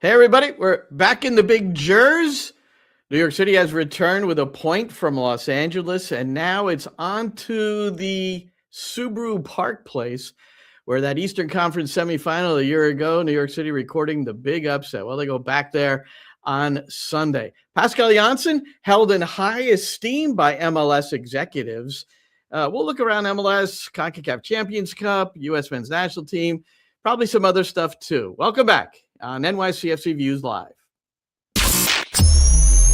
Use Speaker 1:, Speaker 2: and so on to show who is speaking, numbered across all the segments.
Speaker 1: Hey, everybody. We're back in the big Jers. New York City has returned with a point from Los Angeles, and now it's on to the Subaru Park place, where that Eastern Conference semifinal a year ago, New York City recording the big upset. Well, they go back there on Sunday. Pascal Jansen held in high esteem by MLS executives. We'll look around MLS, CONCACAF Champions Cup, US Men's National Team, probably some other stuff too. Welcome back on NYCFC Views Live.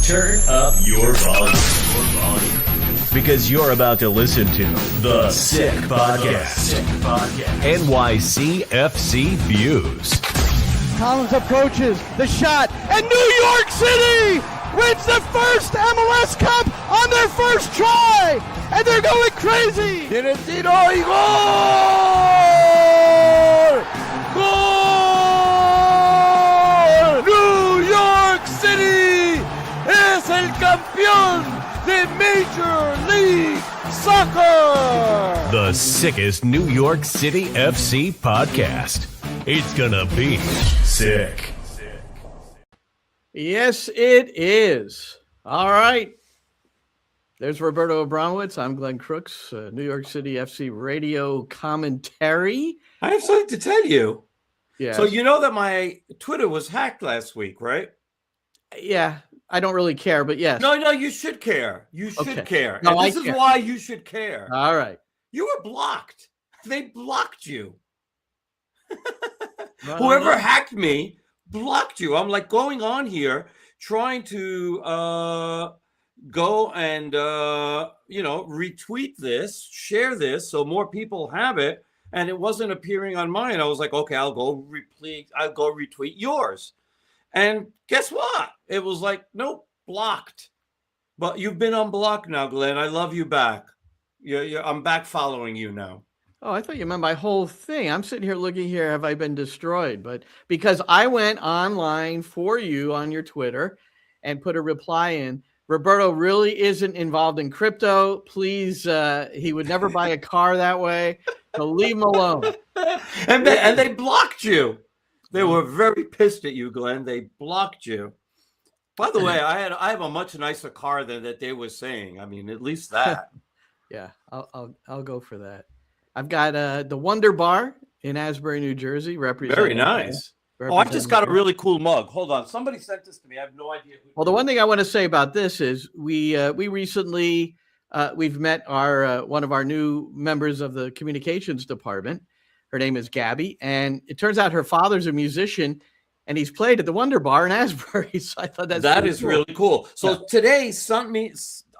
Speaker 2: Turn up your volume. Because you're about to listen to The Sick Podcast. NYCFC Views.
Speaker 3: Collins approaches the shot, and New York City wins the first MLS Cup on their first try, and they're going crazy. Tiene tiro y gol! Gol! New York City es el campeón de Major League Soccer!
Speaker 2: The sickest New York City FC podcast. It's gonna be sick.
Speaker 1: Yes, it is. All right. There's Roberto Abramowitz. I'm Glenn Crooks, New York City FC radio commentary.
Speaker 4: I have something to tell you.
Speaker 1: Yeah.
Speaker 4: So you know that my Twitter was hacked last week, right?
Speaker 1: Yeah, I don't really care, but yes.
Speaker 4: No, you should care. You should care.
Speaker 1: No,
Speaker 4: and this
Speaker 1: I
Speaker 4: is
Speaker 1: care.
Speaker 4: why you should care.
Speaker 1: All right.
Speaker 4: You were blocked. They blocked you.
Speaker 1: No.
Speaker 4: Whoever hacked me blocked you. I'm like going on here trying to go and retweet this, share this so more people have it, and it wasn't appearing on mine. I was like, okay, I'll go retweet yours. And guess what? It was like, nope, blocked. But you've been unblocked now, Glenn. I love you back. I'm back following you now.
Speaker 1: Oh, I thought you meant my whole thing. I'm sitting here looking here. Have I been destroyed? But because I went online for you on your Twitter and put a reply in, Roberto really isn't involved in crypto. Please, he would never buy a car that way. So leave him alone.
Speaker 4: And they blocked you. They were very pissed at you, Glenn. They blocked you. By the way, I have a much nicer car than that they were saying. I mean, at least that.
Speaker 1: Yeah, I'll go for that. I've got the Wonder Bar in Asbury, New Jersey.
Speaker 4: Very nice. I just got a really cool mug. Hold on. Somebody sent this to me. I have no idea who.
Speaker 1: Well, the one thing I want to say about this is we recently we've met our one of our new members of the communications department. Her name is Gabby, and it turns out her father's a musician, and he's played at the Wonder Bar in Asbury. So I thought that is
Speaker 4: cool. Really cool. So today,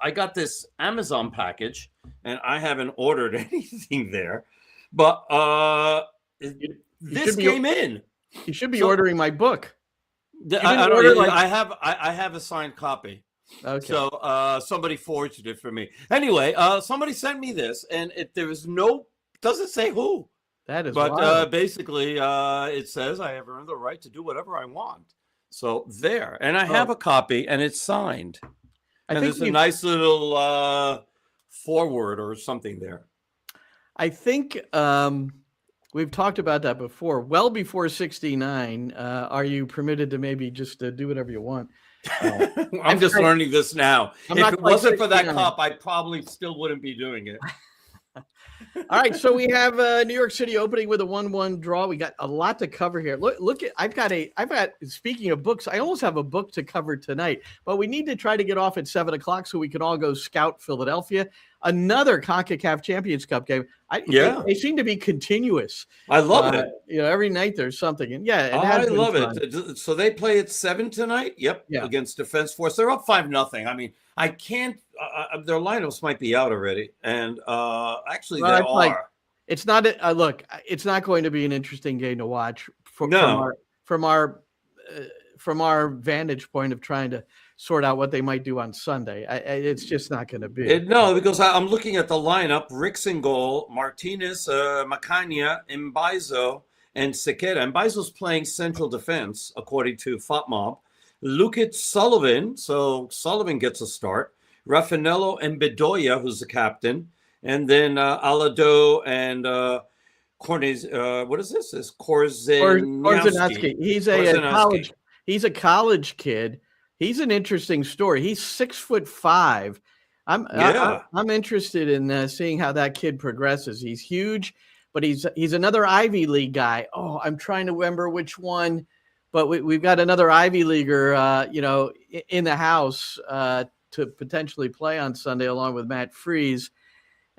Speaker 4: I got this Amazon package, and I haven't ordered anything there, but this came in.
Speaker 1: You should be ordering my book.
Speaker 4: I have a signed copy.
Speaker 1: Okay.
Speaker 4: So somebody forged it for me. Anyway, somebody sent me this, and doesn't say who.
Speaker 1: That is
Speaker 4: but
Speaker 1: wild.
Speaker 4: Basically, it says I have earned the right to do whatever I want. So there, and I have a copy, and it's signed. And there's a nice little foreword or something there.
Speaker 1: I think we've talked about that before. Well before 69, are you permitted to maybe just do whatever you want?
Speaker 4: I'm just learning this now. If it wasn't for that
Speaker 1: 69.
Speaker 4: cup, I probably still wouldn't be doing it.
Speaker 1: All right, so we have New York City opening with a 1-1 draw. We got a lot to cover here. Look at I've got speaking of books, I almost have a book to cover tonight, but we need to try to get off at 7:00 so we can all go scout Philadelphia. Another CONCACAF Champions Cup game. They seem to be continuous.
Speaker 4: I love it.
Speaker 1: Every night there's something, and
Speaker 4: I love it. So they play at 7 tonight. Yep, against Defense Force. They're up 5-0. I mean, I can't. Their lineups might be out already, and actually they are.
Speaker 1: It's not. Look, it's not going to be an interesting game to watch from our vantage point of trying to sort out what they might do on Sunday. It's just not going to be.
Speaker 4: No, because I'm looking at the lineup: Ricks in goal, Martinez, Macania, Mbaizo, and Sequeira. Mbaizo's playing central defense, according to FOTMob. Lukic, Sullivan, so Sullivan gets a start. Raffanello and Bedoya, who's the captain. And then Alado and what is this? This Korzenowski.
Speaker 1: He's a college. He's a college kid. He's an interesting story. He's 6'5". I'm interested in seeing how that kid progresses. He's huge, but he's another Ivy League guy. Oh, I'm trying to remember which one, but we've got another Ivy Leaguer, in the house to potentially play on Sunday along with Matt Freese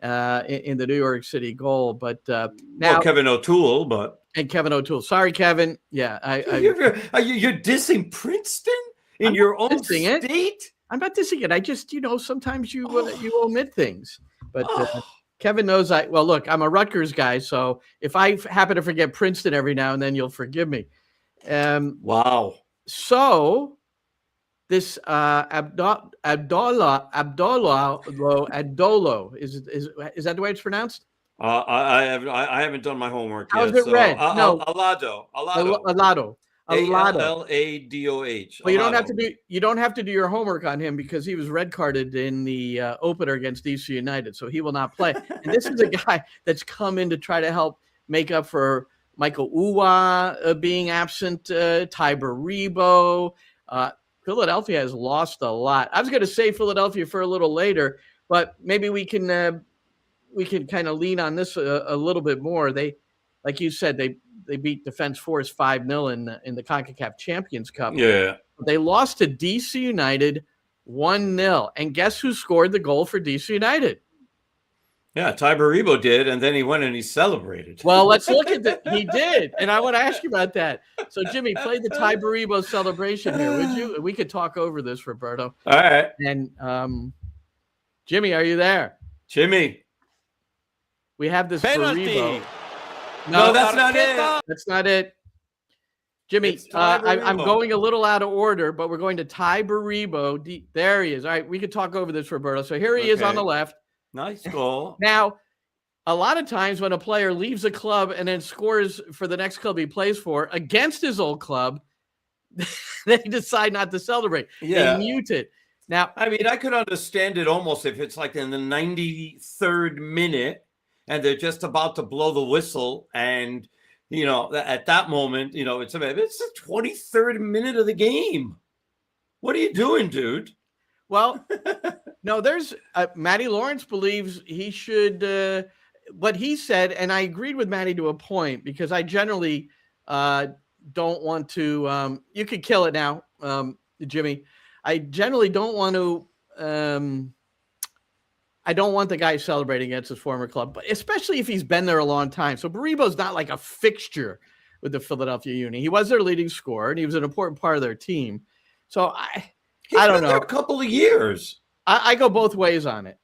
Speaker 1: in the New York City goal. But now
Speaker 4: Kevin O'Toole,
Speaker 1: Kevin O'Toole. Sorry, Kevin. Yeah,
Speaker 4: you're dissing Princeton in your own state.
Speaker 1: I'm not dissing it. I just, sometimes you omit things. But Kevin knows look, I'm a Rutgers guy, so if I happen to forget Princeton every now and then, you'll forgive me.
Speaker 4: Wow.
Speaker 1: So this Abdolo, is that the way it's pronounced?
Speaker 4: I haven't done my homework yet.
Speaker 1: How's it read? No.
Speaker 4: Alado.
Speaker 1: Aladoh.
Speaker 4: Aladoh.
Speaker 1: Well, you don't have to do your homework on him because he was red carded in the opener against DC United, so he will not play. And this is a guy that's come in to try to help make up for Michael Uwa being absent, Tiber Rebo. Philadelphia has lost a lot. I was going to say Philadelphia for a little later, but maybe we can kind of lean on this a little bit more. They, like you said, they beat Defense Force 5-0 in the CONCACAF Champions Cup.
Speaker 4: Yeah.
Speaker 1: They lost to DC United 1-0. And guess who scored the goal for DC United?
Speaker 4: Yeah, Tiber Rebo did, and then he went and he celebrated.
Speaker 1: Well, let's look at that. He did. And I want to ask you about that. So, Jimmy, play the Tiber Rebo celebration here, would you? We could talk over this, Roberto.
Speaker 4: All right.
Speaker 1: And Jimmy, are you there?
Speaker 4: Jimmy.
Speaker 1: We have this
Speaker 3: Penalty.
Speaker 1: for Rebo.
Speaker 4: No, that's not it.
Speaker 1: That's not it. Jimmy, I'm going a little out of order, but we're going to Tiber Rebo. There he is. All right, we could talk over this, Roberto. So here he is on the left.
Speaker 4: Nice goal.
Speaker 1: Now, a lot of times when a player leaves a club and then scores for the next club he plays for against his old club, they decide not to celebrate.
Speaker 4: Yeah.
Speaker 1: They mute it. Now,
Speaker 4: I mean, I could understand it almost if it's like in the 93rd minute and they're just about to blow the whistle. And, at that moment, it's the 23rd minute of the game. What are you doing, dude?
Speaker 1: Well, no, there's Matty Lawrence believes he should, what he said, and I agreed with Matty to a point because I generally don't want to, you could kill it now, Jimmy. I generally don't want to, I don't want the guy celebrating against his former club, but especially if he's been there a long time. So Barribo's not like a fixture with the Philadelphia Union. He was their leading scorer, and he was an important part of their team. So I don't know.
Speaker 4: A couple of years.
Speaker 1: I go both ways on it.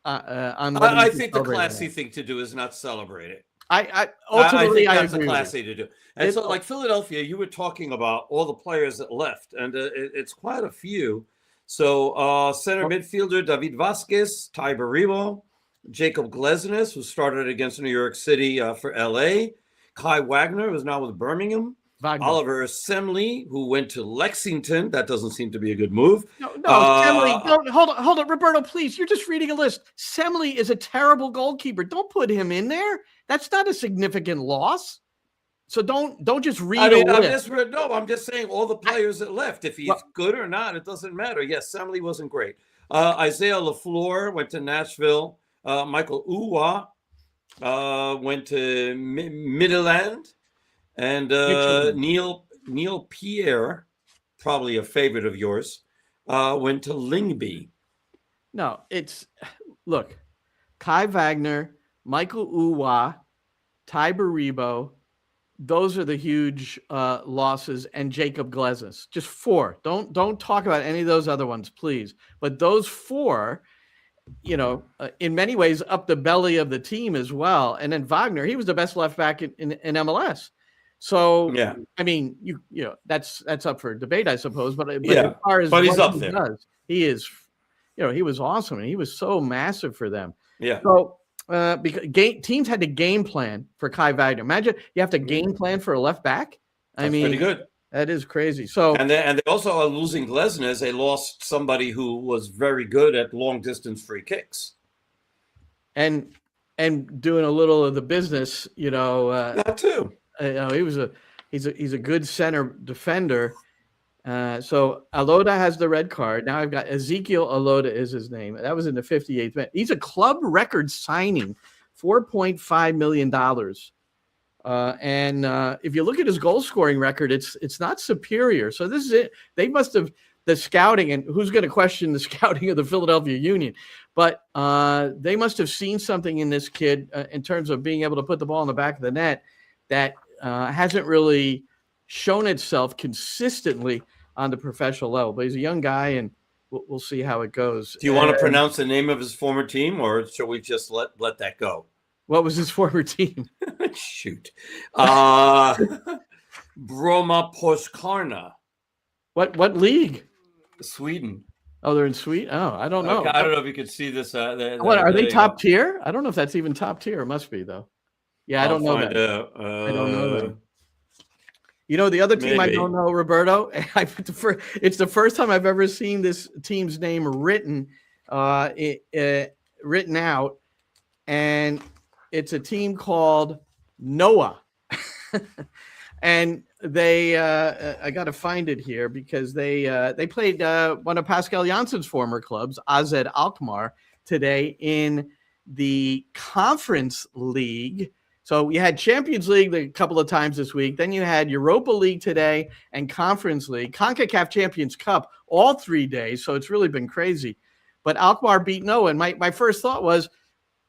Speaker 4: I think the classy thing to do is not celebrate it.
Speaker 1: I
Speaker 4: think that's
Speaker 1: agree
Speaker 4: the classy to do. And so, like Philadelphia, you were talking about all the players that left, and it's quite a few. So center midfielder David Vasquez, Tiber Rebo, Jacob Glesnes, who started against New York City for LA, Kai Wagner, who's now with Birmingham, Oliver Semley, who went to Lexington. That doesn't seem to be a good move.
Speaker 1: No, Semley. No, hold on, Roberto, please. You're just reading a list. Semley is a terrible goalkeeper. Don't put him in there. That's not a significant loss. So don't just read a list.
Speaker 4: I'm just saying all the players that left. If he's good or not, it doesn't matter. Yes, Semley wasn't great. Isaiah LaFleur went to Nashville. Michael Uwa went to Midland. And Neil Pierre, probably a favorite of yours, went to Lyngby.
Speaker 1: No, look, Kai Wagner, Michael Uwa, Tiber Rebo, those are the huge losses, and Jacob Glesnes. Just four. Don't talk about any of those other ones, please. But those four, in many ways, up the belly of the team as well. And then Wagner, he was the best left back in MLS. So, yeah. I mean, that's up for debate, I suppose. But as far as
Speaker 4: he's up there.
Speaker 1: He is, he was awesome, and he was so massive for them.
Speaker 4: Yeah.
Speaker 1: So, because teams had to game plan for Kai Wagner. Imagine you have to game plan for a left back.
Speaker 4: That's pretty good.
Speaker 1: That is crazy. So,
Speaker 4: and they also are losing Glesnes. They lost somebody who was very good at long distance free kicks,
Speaker 1: and doing a little of the business.
Speaker 4: That too.
Speaker 1: He's a good center defender. So Alota has the red card. Now I've got Ezekiel Alota is his name. That was in the 58th minute. He's a club record signing, $4.5 million. And if you look at his goal scoring record, it's not superior. So this is it. They must have the scouting, and who's going to question the scouting of the Philadelphia Union? But they must have seen something in this kid in terms of being able to put the ball in the back of the net that hasn't really shown itself consistently on the professional level. But he's a young guy, and we'll see how it goes.
Speaker 4: Do you want to pronounce the name of his former team, or shall we just let that go?
Speaker 1: What was his former team?
Speaker 4: Shoot. Broma Poskarna.
Speaker 1: What league?
Speaker 4: Sweden.
Speaker 1: Oh, they're in Sweden? Oh, I don't know.
Speaker 4: Okay, I don't know if you could see this.
Speaker 1: What, are they top tier? I don't know if that's even top tier. It must be, though. Yeah, I don't know that. I don't know that. You know, the other team I don't know, Roberto, it's the first time I've ever seen this team's name written out, and it's a team called Noah. And they I got to find it here because they played one of Pascal Jansen's former clubs, AZ Alkmaar, today in the Conference League. So you had Champions League a couple of times this week. Then you had Europa League today and Conference League, CONCACAF Champions Cup, all 3 days. So it's really been crazy. But Alkmaar beat Noah. And my first thought was,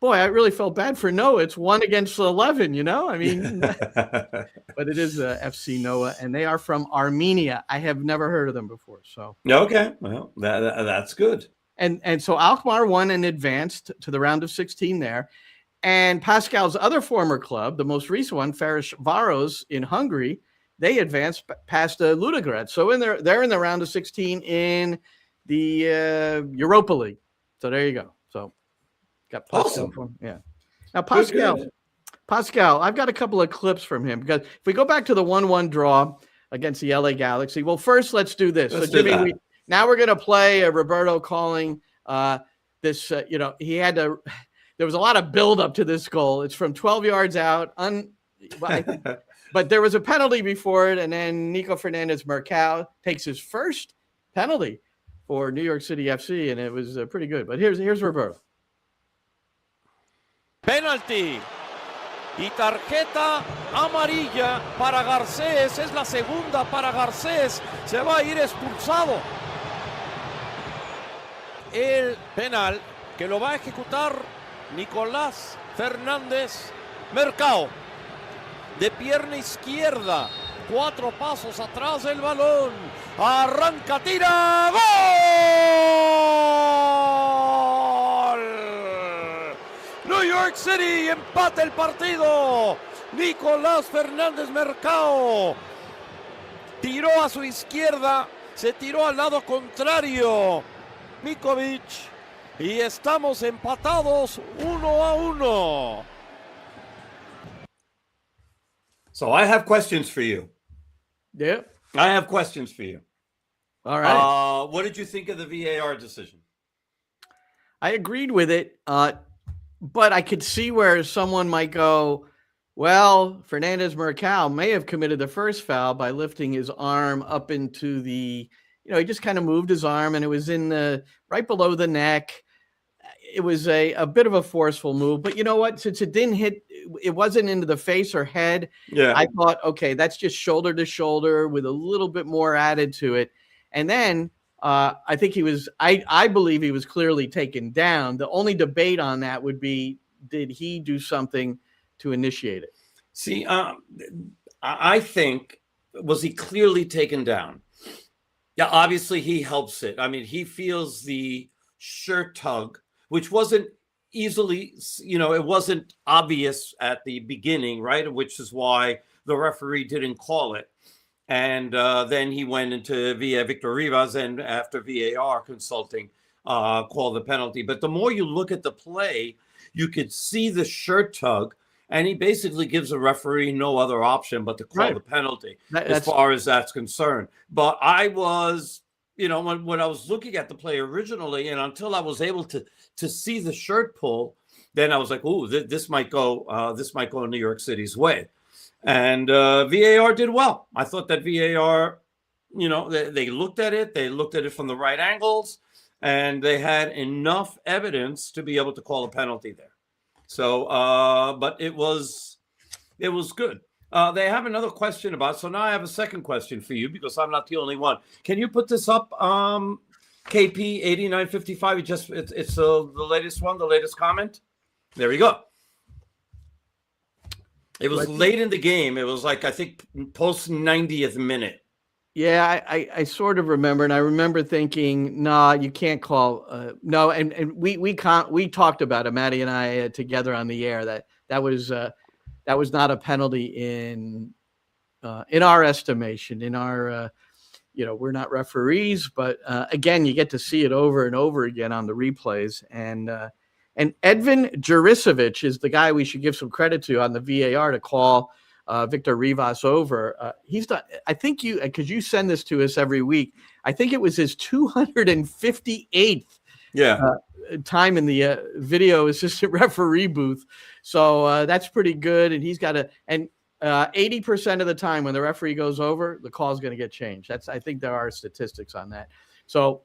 Speaker 1: boy, I really felt bad for Noah. It's 1 against 11, you know? I mean, but it is FC Noah, and they are from Armenia. I have never heard of them before. So
Speaker 4: okay, well, that's good.
Speaker 1: And so Alkmaar won and advanced to the round of 16 there. And Pascal's other former club, the most recent one, Ferencváros in Hungary, they advanced past Ludogorets. So they're in the round of 16 in the Europa League. So there you go. So got Pascal.
Speaker 4: Awesome.
Speaker 1: Yeah. Now Pascal, I've got a couple of clips from him because if we go back to the 1-1 draw against the LA Galaxy, well, first let's do this. So Jimmy, now we're going to play Roberto calling this. He had to. There was a lot of buildup to this goal. It's from 12 yards out, but there was a penalty before it, and then Nico Fernandez Mercado takes his first penalty for New York City FC, and it was pretty good. But here's Roberto.
Speaker 3: Penalty y tarjeta amarilla para Garcés. Es la segunda para Garcés. Se va a ir expulsado. El penal que lo va a ejecutar Nicolás Fernández Mercado. De pierna izquierda. 4 pasos atrás del balón. Arranca, tira. ¡Gol! New York City empata el partido. Nicolás Fernández Mercado tiró a su izquierda, se tiró al lado contrario Mikovic y estamos empatados 1-1.
Speaker 4: So I have questions for you.
Speaker 1: Yeah.
Speaker 4: I have questions for you.
Speaker 1: All right.
Speaker 4: What did you think of the VAR decision?
Speaker 1: I agreed with it, but I could see where someone might go, well, Fernandez Mercado may have committed the first foul by lifting his arm up into the, he just kind of moved his arm and it was in the right below the neck. It was a bit of a forceful move, but you know what? Since it didn't hit, it wasn't into the face or head.
Speaker 4: Yeah.
Speaker 1: I thought, okay, that's just shoulder to shoulder with a little bit more added to it. And then I think I believe he was clearly taken down. The only debate on that would be, did he do something to initiate it?
Speaker 4: See, I think, was he clearly taken down? Yeah, obviously he helps it. I mean, he feels the shirt tug, which wasn't easily, it wasn't obvious at the beginning, right? Which is why the referee didn't call it. And then he went into Victor Rivas, and after VAR consulting, called the penalty. But the more you look at the play, you could see the shirt tug, and he basically gives the referee no other option but to call the penalty as far as that's concerned. But I was, when I was looking at the play originally, and until I was able to see the shirt pull, then I was like, "Ooh, this might go New York City's way." And VAR did well. I thought that VAR they looked at it. They looked at it from the right angles, and they had enough evidence to be able to call a penalty there. So, but it was good. They have another question about. So now I have a second question for you because I'm not the only one. Can you put this up, KP 8955? It's the latest one, the latest comment. There we go. It was late in the game. It was like, I think, post 90th minute.
Speaker 1: Yeah, I sort of remember, and I remember thinking, nah, you can't call. No, and we talked about it, Maddie and I together on the air that was not a penalty in our estimation. In our, we're not referees, but again, you get to see it over and over again on the replays, and Edvin Juricevic is the guy we should give some credit to on the VAR to call Victor Rivas over. He's done. I think because you send this to us every week. I think it was his 258th time in the video assistant referee booth. So that's pretty good. And he's got 80% of the time when the referee goes over, the call is going to get changed. I think there are statistics on that. So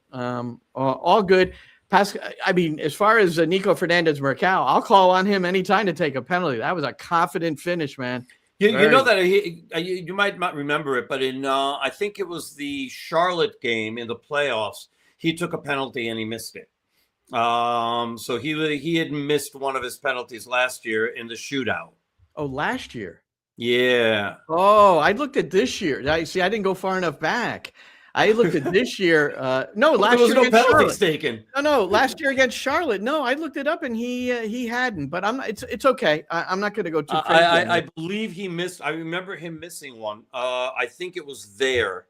Speaker 1: all good. Pascal, I mean, as far as Nico Fernandez-Mercado, I'll call on him anytime to take a penalty. That was a confident finish, man.
Speaker 4: You know that you might not remember it, but in I think it was the Charlotte game in the playoffs, he took a penalty and he missed it. So he had missed one of his penalties last year in the shootout.
Speaker 1: Oh, last year?
Speaker 4: Yeah.
Speaker 1: Oh, I looked at this year. I didn't go far enough back. I looked at this year. No, last year
Speaker 4: no penalties
Speaker 1: Charlotte.
Speaker 4: Taken.
Speaker 1: No, last year against Charlotte. No, I looked it up and he hadn't. But I'm not. It's okay. I'm not going to go too crazy.
Speaker 4: I believe he missed. I remember him missing one. I think it was there.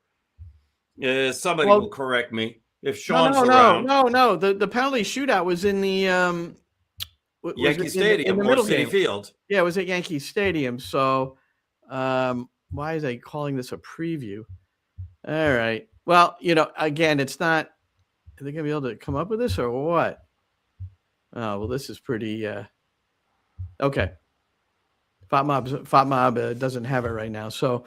Speaker 4: Somebody will correct me if Sean's around.
Speaker 1: No. The penalty shootout was in the
Speaker 4: Yankee Stadium or Citi Field.
Speaker 1: Yeah, it was at Yankee Stadium. So why is I calling this a preview? All right. Well, again, it's not. Are they going to be able to come up with this or what? Oh, well, this is pretty. Okay. FOTMob doesn't have it right now. So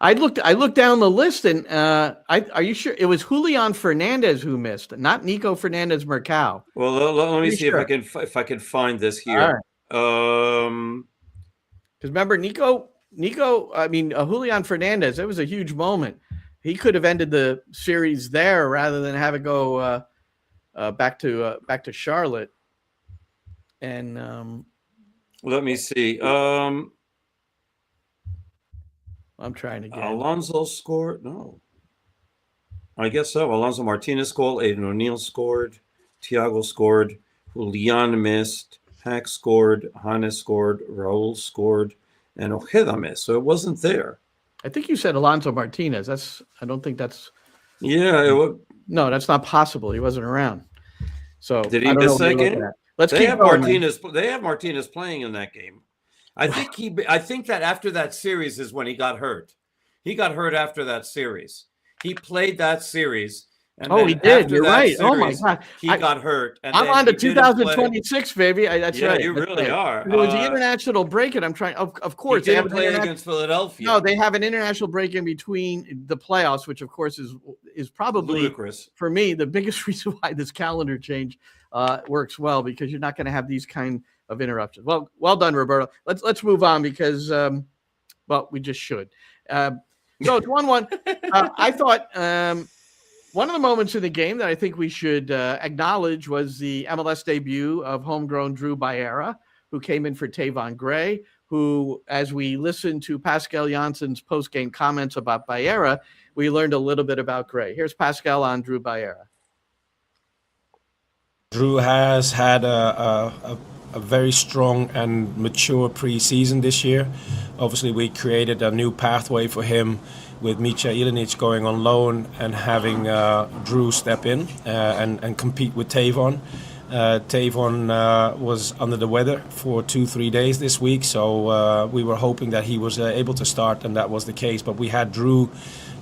Speaker 1: I looked down the list, and are you sure it was Julian Fernandez who missed, not Nico Fernandez-Mercado?
Speaker 4: Well, let me see if I can find this here.
Speaker 1: Because remember, Julian Fernandez, it was a huge moment. He could have ended the series there rather than have it go back to Charlotte. And
Speaker 4: let me see.
Speaker 1: I'm trying again.
Speaker 4: Alonso scored. No, I guess so. Alonso Martinez scored. Aiden O'Neill scored. Thiago scored. Julian missed. Hack scored. Hannes scored. Raul scored. And Ojeda missed. So it wasn't there.
Speaker 1: I think you said Alonso Martinez. I don't think that's.
Speaker 4: Yeah.
Speaker 1: No, that's not possible. He wasn't around. So
Speaker 4: did he miss that game?
Speaker 1: Let's keep going,
Speaker 4: Martinez. Man. They have Martinez playing in that game. I think that after that series is when he got hurt. He got hurt after that series. He played that series. And
Speaker 1: he did. You're right.
Speaker 4: Series,
Speaker 1: oh my God,
Speaker 4: he got hurt. And
Speaker 1: I'm on to 2026, baby. That's right.
Speaker 4: You really are.
Speaker 1: It was the international break, and I'm trying. Of course,
Speaker 4: they didn't play against Philadelphia.
Speaker 1: No, they have an international break in between the playoffs, which of course is probably
Speaker 4: ludicrous
Speaker 1: for me. The biggest reason why this calendar change works well, because you're not going to have these kind of interruptions. Well done, Roberto. Let's move on because we just should. So it's 1-1. I thought. One of the moments in the game that I think we should acknowledge was the MLS debut of homegrown Drew Baiera, who came in for Tavon Gray, who, as we listened to Pascal Jansen's post-game comments about Baiera, we learned a little bit about Gray. Here's Pascal on Drew Baiera.
Speaker 5: Drew has had a very strong and mature preseason this year. Obviously, we created a new pathway for him with Micha Ilinic going on loan and having Drew step in and compete with Tavon. Tavon was under the weather for 2-3 days this week, so we were hoping that he was able to start, and that was the case. But we had Drew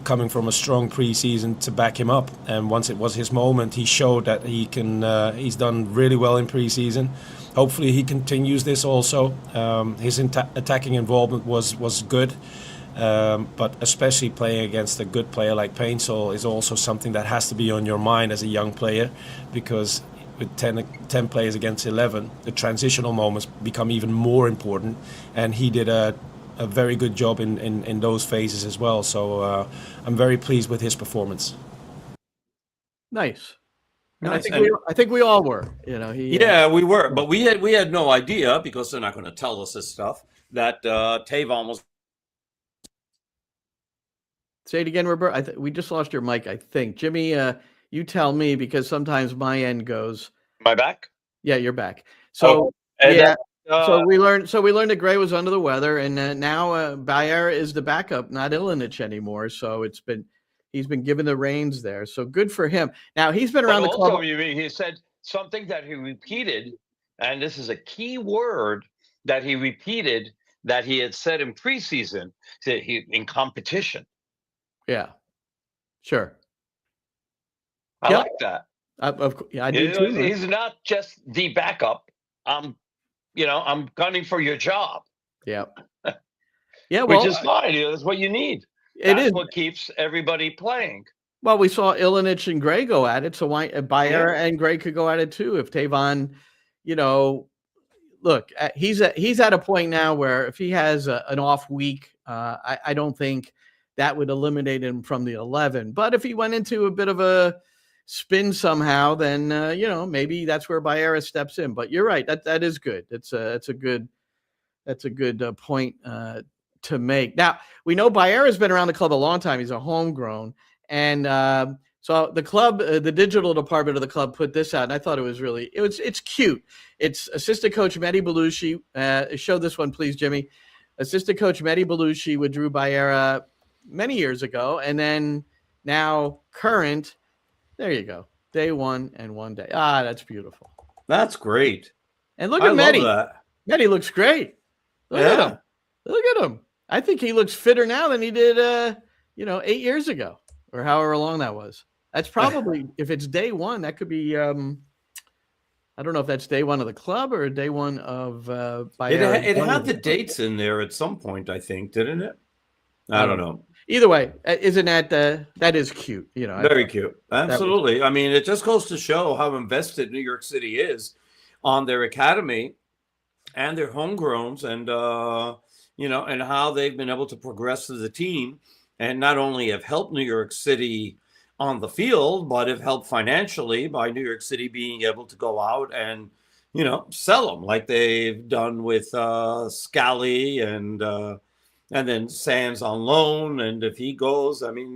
Speaker 5: coming from a strong preseason to back him up, and once it was his moment, he showed that he can. He's done really well in preseason. Hopefully, he continues this also. His attacking involvement was good. But especially playing against a good player like Paintsol is also something that has to be on your mind as a young player, because with 10 players against 11, the transitional moments become even more important, and he did a very good job in those phases as well. So I'm very pleased with his performance.
Speaker 1: Nice. And
Speaker 4: Nice.
Speaker 1: I think we all were.
Speaker 4: We were, but we had no idea, because they're not going to tell us this stuff, that Tavon was.
Speaker 1: Say it again, Robert. We just lost your mic, I think. Jimmy, you tell me, because sometimes my end goes.
Speaker 6: Am I back?
Speaker 1: Yeah, you're back. So so we learned that Gray was under the weather, and now Baiera is the backup, not Ilinic anymore. So he's been given the reins there. So good for him. Now he's been around the club.
Speaker 6: He said something that he repeated, and this is a key word that he repeated that he had said in preseason, in competition.
Speaker 1: Yeah, sure.
Speaker 6: I like that.
Speaker 1: I do too.
Speaker 6: He's not just the backup. I'm gunning for your job.
Speaker 1: Yeah. Yeah. Well,
Speaker 6: which is fine. That's what you need. That's what keeps everybody playing.
Speaker 1: Well, we saw Ilinic and Gray go at it, so why Baiera and Gray could go at it too if Tavon, look, he's at a point now where if he has an off week, I don't think that would eliminate him from the 11. But if he went into a bit of a spin somehow, then maybe that's where Baiera steps in. But you're right, that is good. It's a good point to make. Now we know Baiera's been around the club a long time. He's a homegrown, and so the club, the digital department of the club, put this out, and I thought it's cute. It's assistant coach Mehdi Belushi. Show this one, please, Jimmy. Assistant coach Mehdi Belushi with Drew Baiera many years ago, and then now current. There you go. Day one and one day. That's beautiful.
Speaker 4: That's great.
Speaker 1: And look at Mehdi.
Speaker 4: That.
Speaker 1: Mehdi looks great. Look at him. Look at him. I think he looks fitter now than he did 8 years ago, or however long that was. That's probably, if it's day one, that could be I don't know if that's day one of the club or day one of Baiera.
Speaker 4: It had the dates in there at some point, I think, didn't it? I don't know.
Speaker 1: Either way, isn't that is cute?
Speaker 4: Very cute. Absolutely. I mean, it just goes to show how invested New York City is on their academy and their homegrowns, and and how they've been able to progress as a team, and not only have helped New York City on the field, but have helped financially by New York City being able to go out and sell them like they've done with Scally and then Sands on loan. And if he goes, I mean,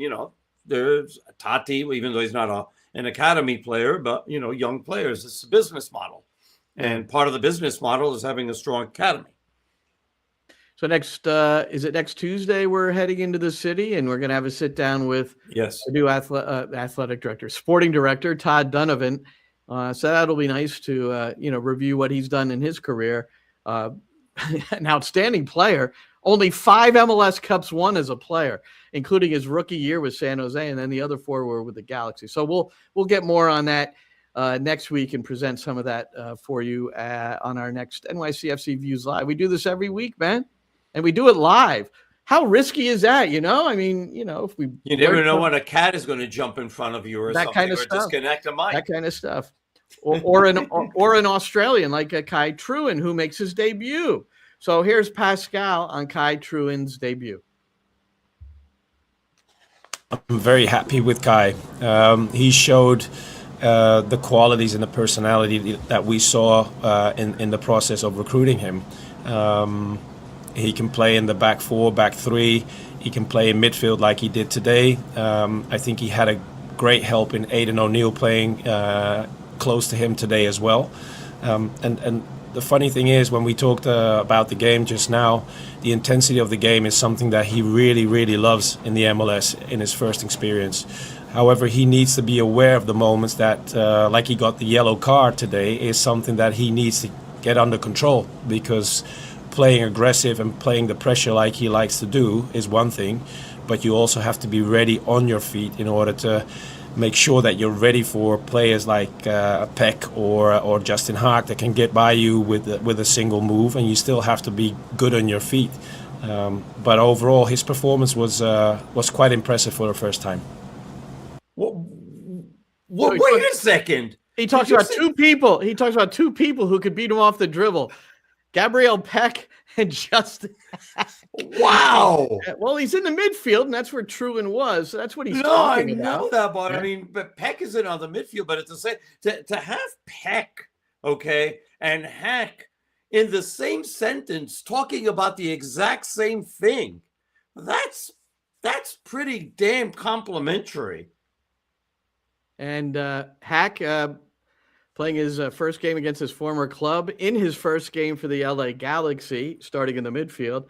Speaker 4: there's Tati, even though he's not an academy player, but, young players, it's a business model. And part of the business model is having a strong academy.
Speaker 1: So is it next Tuesday we're heading into the city, and we're going to have a sit down with the new athletic director, sporting director, Todd Donovan. So that'll be nice to, review what he's done in his career. An outstanding player. Only 5 MLS Cups won as a player, including his rookie year with San Jose, and then the other 4 were with the Galaxy. So we'll get more on that next week and present some of that for you on our next NYCFC Views Live. We do this every week, man, and we do it live. How risky is that? I mean, if we
Speaker 4: never know when a cat is going to jump in front of you or
Speaker 1: that
Speaker 4: something,
Speaker 1: kind of
Speaker 4: or
Speaker 1: stuff.
Speaker 4: disconnect a mic.
Speaker 1: That kind of stuff, or an Australian like a Kai Trewin who makes his debut. So here's Pascal on Kai Trewin's debut.
Speaker 5: I'm very happy with Kai. He showed the qualities and the personality that we saw in the process of recruiting him. He can play in the back 4, back 3. He can play in midfield like he did today. I think he had a great help in Aidan O'Neill playing close to him today as well. And the funny thing is, when we talked about the game just now, the intensity of the game is something that he really, really loves in the MLS in his first experience. However, he needs to be aware of the moments that, like he got the yellow card today, is something that he needs to get under control, because playing aggressive and playing the pressure like he likes to do is one thing, but you also have to be ready on your feet in order to make sure that you're ready for players like Peck or Justin Haak that can get by you with a single move, and you still have to be good on your feet. But overall, his performance was quite impressive for the first time.
Speaker 4: Wait a second.
Speaker 1: He talks about two people. He talks about two people who could beat him off the dribble. Gabriel Peck and Justin.
Speaker 4: Wow.
Speaker 1: Well, he's in the midfield, and that's where Trewin was. So that's what he's talking about.
Speaker 4: I know that, but I mean, but Peck is in on the midfield. But it's to have Peck, okay, and Hack in the same sentence talking about the exact same thing. That's pretty damn complimentary.
Speaker 1: And Hack playing his first game against his former club in his first game for the LA Galaxy, starting in the midfield.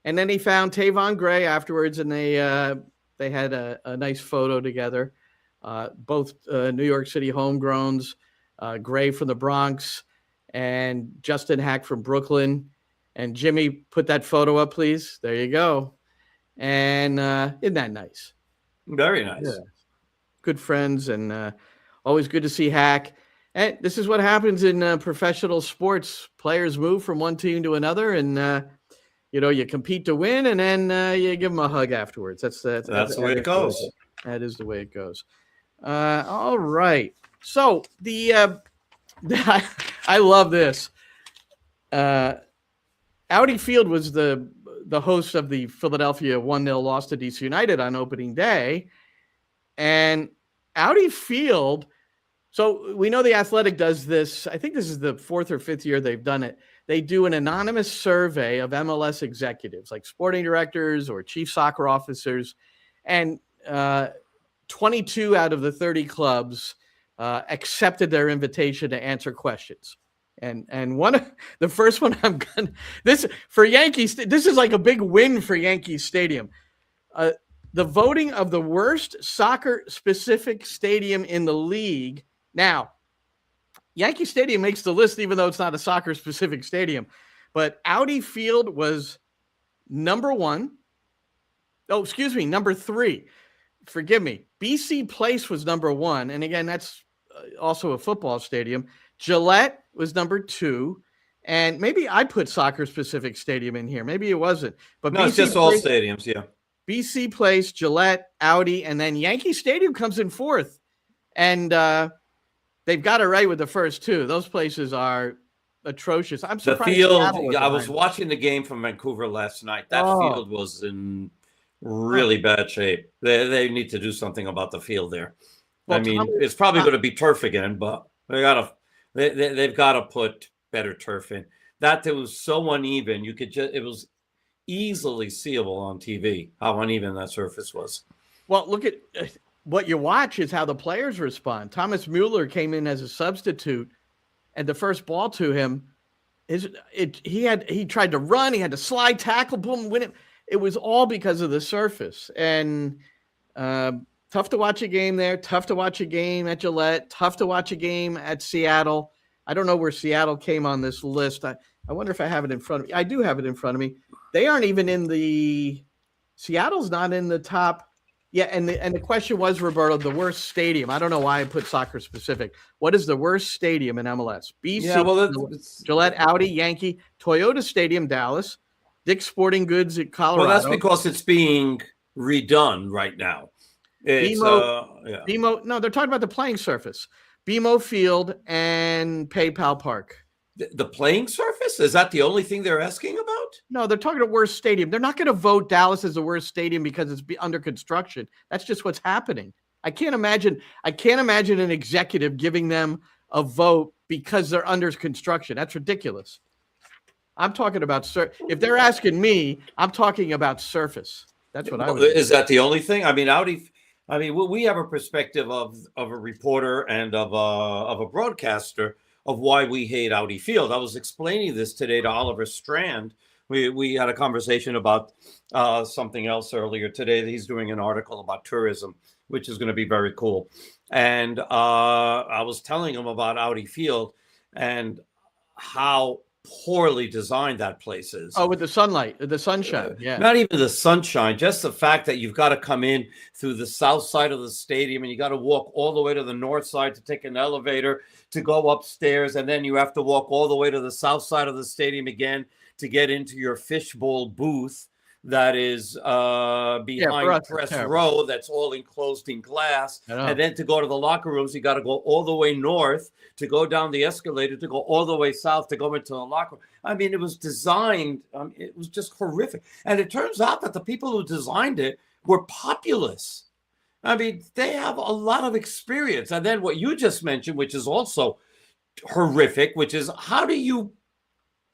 Speaker 1: And then he found Tavon Gray afterwards, and they had a nice photo together. Both New York City homegrowns, Gray from the Bronx and Justin Hack from Brooklyn. And Jimmy, put that photo up, please. There you go. And isn't that nice?
Speaker 4: Very nice.
Speaker 1: Yeah. Good friends, and always good to see Hack. And this is what happens in professional sports. Players move from one team to another, and you compete to win, and then you give them a hug afterwards. That's
Speaker 4: the way it goes.
Speaker 1: That is the way it goes. All right. So I love this. Audi Field was the host of the Philadelphia 1-0 loss to DC United on opening day. And Audi Field, so we know the Athletic does this. I think this is the 4th or 5th year they've done it. They do an anonymous survey of MLS executives, like sporting directors or chief soccer officers. And 22 out of the 30 clubs accepted their invitation to answer questions. And the first one this for Yankees, this is like a big win for Yankee Stadium. The voting of the worst soccer-specific stadium in the league. Now, Yankee Stadium makes the list, even though it's not a soccer-specific stadium. But Audi Field was number 1. Oh, excuse me, number 3. Forgive me. BC Place was number 1. And again, that's also a football stadium. Gillette was number 2. And maybe I put soccer-specific stadium in here. Maybe it wasn't. But
Speaker 4: no, it's just all stadiums, yeah.
Speaker 1: BC Place, Gillette, Audi, and then Yankee Stadium comes in 4th. And they've got it right with the first 2. Those places are atrocious. I'm surprised.
Speaker 4: The field, I was watching the game from Vancouver last night. That field was in really bad shape. They need to do something about the field there. Well, I mean, it's probably going to be turf again, but they've got to put better turf in. That it was so uneven. It was easily seeable on TV how uneven that surface was.
Speaker 1: Well, look at what you watch is how the players respond. Thomas Mueller came in as a substitute, and the first ball to him he tried to run, he had to slide tackle, boom, win it. It was all because of the surface. And tough to watch a game there, tough to watch a game at Gillette, tough to watch a game at Seattle. I don't know where Seattle came on this list. I wonder if I have it in front of me. I do have it in front of me. They aren't even in Seattle's not in the top. Yeah, and the question was, Roberto, the worst stadium. I don't know why I put soccer specific. What is the worst stadium in MLS? BC, Gillette, Audi, Yankee, Toyota Stadium, Dallas, Dick's Sporting Goods at Colorado.
Speaker 4: Well, that's because it's being redone right now.
Speaker 1: BMO, no, they're talking about the playing surface. BMO Field and PayPal Park.
Speaker 4: The playing surface? Is that the only thing they're asking about?
Speaker 1: No, they're talking about worst stadium. They're not going to vote Dallas as the worst stadium because it's under construction. That's just what's happening. I can't imagine an executive giving them a vote because they're under construction. That's ridiculous. I'm talking about if they're asking me, I'm talking about surface. That's what I would.
Speaker 4: Is that the only thing? I mean, we have a perspective of a reporter and of a broadcaster of why we hate Audi Field. I was explaining this today to Oliver Strand. We had a conversation about something else earlier today. He's doing an article about tourism, which is going to be very cool. And I was telling him about Audi Field and how poorly designed that place is.
Speaker 1: Oh, with the sunshine. Yeah.
Speaker 4: Not even the sunshine, just the fact that you've got to come in through the south side of the stadium and you got to walk all the way to the north side to take an elevator to go upstairs. And then you have to walk all the way to the south side of the stadium again to get into your fishbowl booth. that is behind press row that's all enclosed in glass. And then to go to the locker rooms, you got to go all the way north to go down the escalator to go all the way south to go into the locker room. I mean, it was designed, it was just horrific. And it turns out that the people who designed it were populous. I mean, they have a lot of experience. And then what you just mentioned, which is also horrific, which is how do you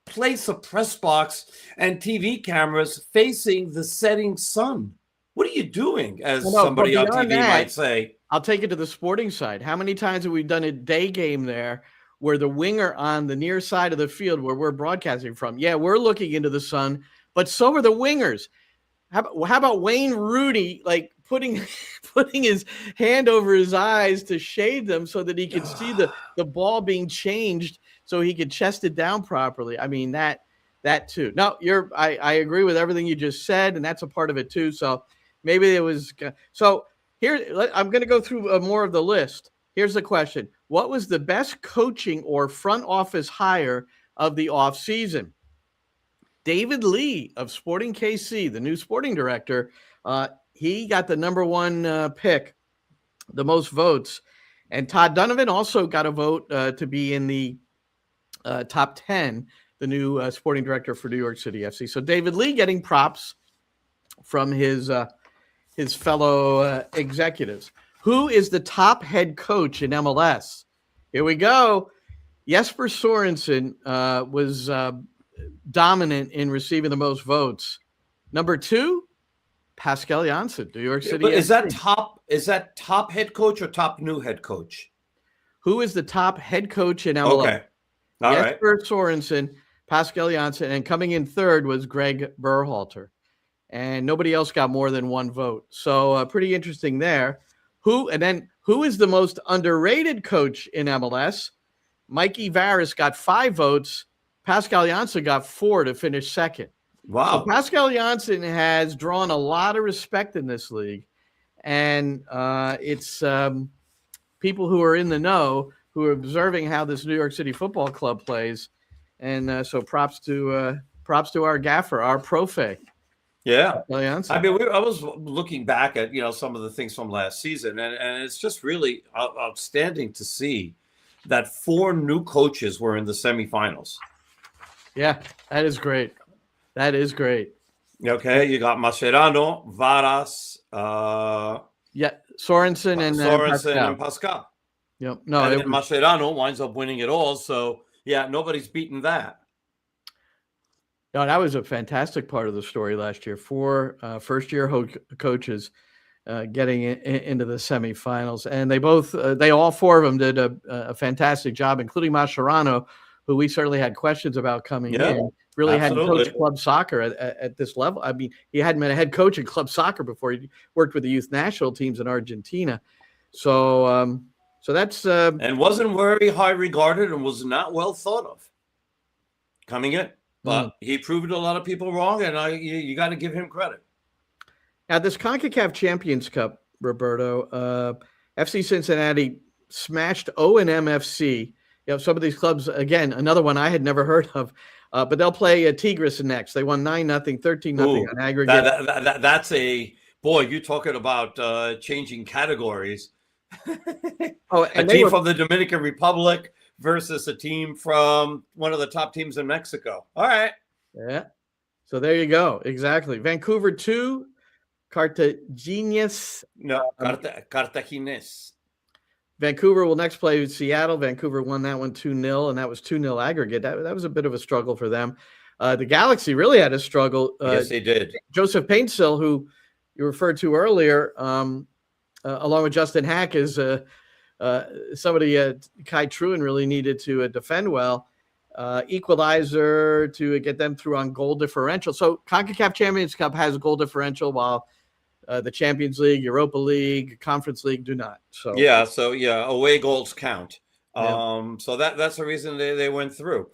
Speaker 4: place a press box and TV cameras facing the setting sun? What are you doing, as somebody on TV might say?
Speaker 1: I'll take it to the sporting side. How many times have we done a day game there where the winger on the near side of the field where we're broadcasting from, yeah, we're looking into the sun, but so are the wingers. How about Wayne Rooney, like putting his hand over his eyes to shade them so that he could see the ball being changed so he could chest it down properly? I mean, that too. No, I agree with everything you just said, and that's a part of it too. So maybe it was so. Here, I'm going to go through more of the list. Here's the question: what was the best coaching or front office hire of the offseason? David Lee of Sporting KC, the new sporting director, he got the number one pick, the most votes. And Todd Donovan also got a vote to be in the top 10, the new sporting director for New York City FC. So David Lee getting props from his fellow executives. Who is the top head coach in MLS? Here we go. Jesper Sorensen was dominant in receiving the most votes. Number 2, Pascal Jansen, New York City.
Speaker 4: But is that top head coach or top new head coach?
Speaker 1: Who is the top head coach in MLS?
Speaker 4: Okay. All right.
Speaker 1: Jesper Sorensen, Pascal Jansen, and coming in third was Greg Berhalter. And nobody else got more than one vote. So pretty interesting there. Who is the most underrated coach in MLS? Mikey Varis got 5 votes. Pascal Jansen got 4 to finish second.
Speaker 4: Wow.
Speaker 1: So Pascal Jansen has drawn a lot of respect in this league. And it's people who are in the know who are observing how this New York City Football Club plays. And so props to our gaffer, our profe.
Speaker 4: Yeah. I mean, I was looking back at, some of the things from last season, and it's just really outstanding to see that 4 new coaches were in the semifinals.
Speaker 1: Yeah, that is great. That is great.
Speaker 4: Okay, you got Mascherano, Varas,
Speaker 1: Sorensen and Pascal. Yep. No,
Speaker 4: and then Mascherano winds up winning it all. So yeah, nobody's beaten that.
Speaker 1: No, that was a fantastic part of the story last year. 4 first-year coaches getting into the semifinals, and they all 4 of them did a fantastic job, including Mascherano, who we certainly had questions about coming in. Really hadn't coached club soccer at this level. I mean, he hadn't been a head coach in club soccer before. He worked with the youth national teams in Argentina. So that's
Speaker 4: and wasn't very high regarded and was not well thought of coming in. But he proved a lot of people wrong, and you got to give him credit.
Speaker 1: Now, this CONCACAF Champions Cup, Roberto, FC Cincinnati smashed O&M FC. Some of these clubs, again, another one I had never heard of, but they'll play Tigres next. They won 9-0, 13-0 on aggregate.
Speaker 4: That's you talking about changing categories. A team from the Dominican Republic versus a team from one of the top teams in Mexico. All right.
Speaker 1: Yeah. So there you go. Exactly. Vancouver 2, Cartagines.
Speaker 4: No, Cartagines.
Speaker 1: Vancouver will next play Seattle. Vancouver won that one 2-0, and that was 2-0 aggregate. That was a bit of a struggle for them. The Galaxy really had a struggle.
Speaker 4: Yes, they did.
Speaker 1: Joseph Paintsil, who you referred to earlier, along with Justin Hack, is somebody Kai Trewin really needed to defend well. Equalizer to get them through on goal differential. So CONCACAF Champions Cup has goal differential, while the Champions League, Europa League, Conference League do not. So
Speaker 4: away goals count.
Speaker 1: Yeah.
Speaker 4: So that's the reason they went through.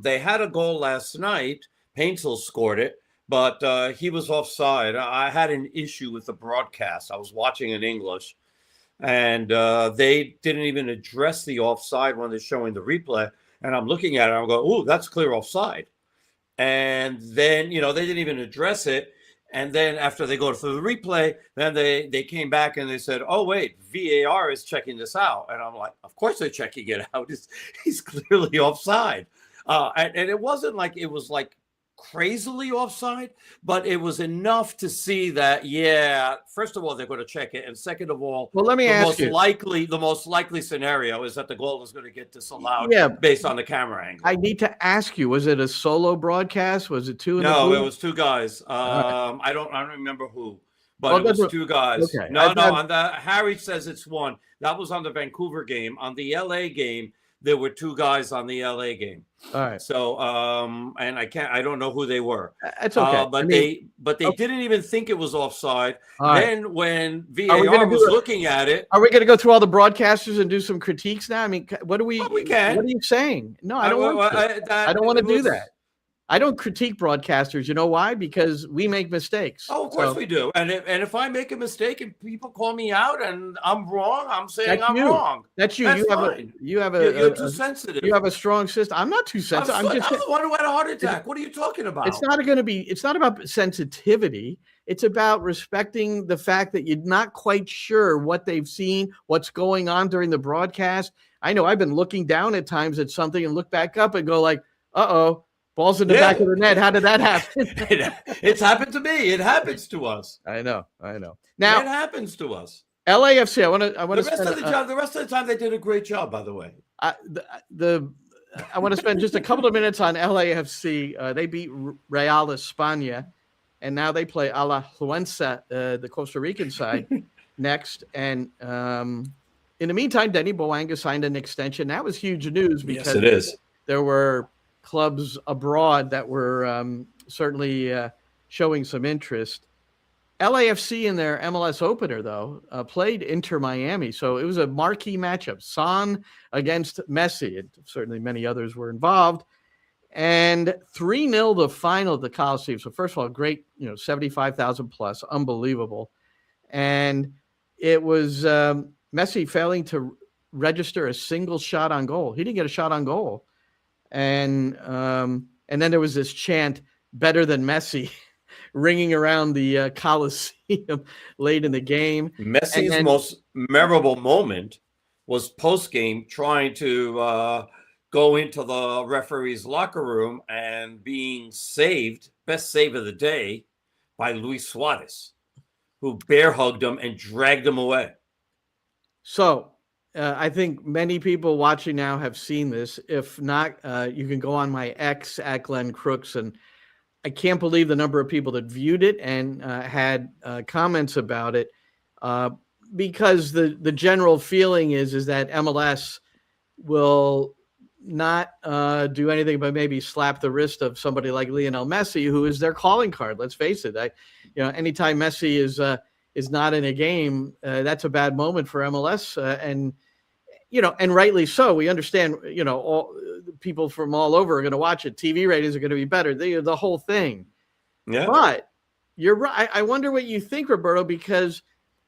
Speaker 4: They had a goal last night. Paintsil scored it, but he was offside. I had an issue with the broadcast. I was watching in English, and they didn't even address the offside when they're showing the replay. And I'm looking at it, I'm going, "Ooh, that's clear offside." And then, they didn't even address it. And then after they go through the replay, then they came back and they said, oh, wait, VAR is checking this out. And I'm like, of course they're checking it out. He's clearly offside. And it wasn't like it was like crazily offside, but it was enough to see that, first of all, they're going to check it. And second of all,
Speaker 1: well, let me ask you.
Speaker 4: The most likely scenario is that the goal is going to get disallowed based on the camera angle.
Speaker 1: I need to ask you, was it a solo broadcast? Was it two?
Speaker 4: No, it was two guys. I don't remember who, but it was two guys.
Speaker 1: Okay.
Speaker 4: No, on the Harry says it's one. That was on the Vancouver game. On the LA game, there were two guys on the LA game.
Speaker 1: All right.
Speaker 4: So, and I don't know who they were.
Speaker 1: That's okay.
Speaker 4: But they didn't even think it was offside.
Speaker 1: Right.
Speaker 4: Then when VAR was looking at it,
Speaker 1: are we going to go through all the broadcasters and do some critiques now? I mean, what do we?
Speaker 4: Well, we can.
Speaker 1: What are you saying? No, I don't want to. I don't want to do that. I don't critique broadcasters. You know why? Because we make mistakes.
Speaker 4: Oh, of course we do. And if I make a mistake and people call me out and I'm wrong, I'm saying I'm wrong.
Speaker 1: That's you.
Speaker 4: That's
Speaker 1: You're
Speaker 4: too sensitive.
Speaker 1: You have a strong system. I'm not too sensitive.
Speaker 4: I'm the one who had a heart attack. What are you talking about?
Speaker 1: It's not about sensitivity. It's about respecting the fact that you're not quite sure what they've seen, what's going on during the broadcast. I know I've been looking down at times at something and look back up and go like, uh-oh. Ball's in the back of the net. How did that happen?
Speaker 4: It's happened to me. It happens to us.
Speaker 1: I know. Now
Speaker 4: it happens to us.
Speaker 1: LAFC. I want to.
Speaker 4: The rest of the time, they did a great job. By the way,
Speaker 1: I want to spend just a couple of minutes on LAFC. They beat Real España, and now they play Alajuelense, the Costa Rican side, next. And in the meantime, Denny Boanga signed an extension. That was huge news because
Speaker 4: yes, it is.
Speaker 1: There were clubs abroad that were certainly showing some interest. LAFC in their MLS opener, though, played Inter Miami. So it was a marquee matchup. Son against Messi. And certainly many others were involved. And 3-0 the final at the Coliseum. So first of all, great, 75,000 plus, unbelievable. And it was Messi failing to register a single shot on goal. He didn't get a shot on goal. And then there was this chant, better than Messi, ringing around the Coliseum late in the game.
Speaker 4: Messi's most memorable moment was post-game trying to go into the referee's locker room and being saved, best save of the day, by Luis Suarez, who bear hugged him and dragged him away.
Speaker 1: So I think many people watching now have seen this. If not, you can go on my X at Glenn Crooks, and I can't believe the number of people that viewed it and had comments about it, because the general feeling is that MLS will not do anything but maybe slap the wrist of somebody like Lionel Messi, who is their calling card. Let's face it. Anytime Messi is not in a game, that's a bad moment for MLS, and rightly so. We understand, all people from all over are going to watch it. TV ratings are going to be better. The whole thing. Yeah. But you're right. I wonder what you think, Roberto, because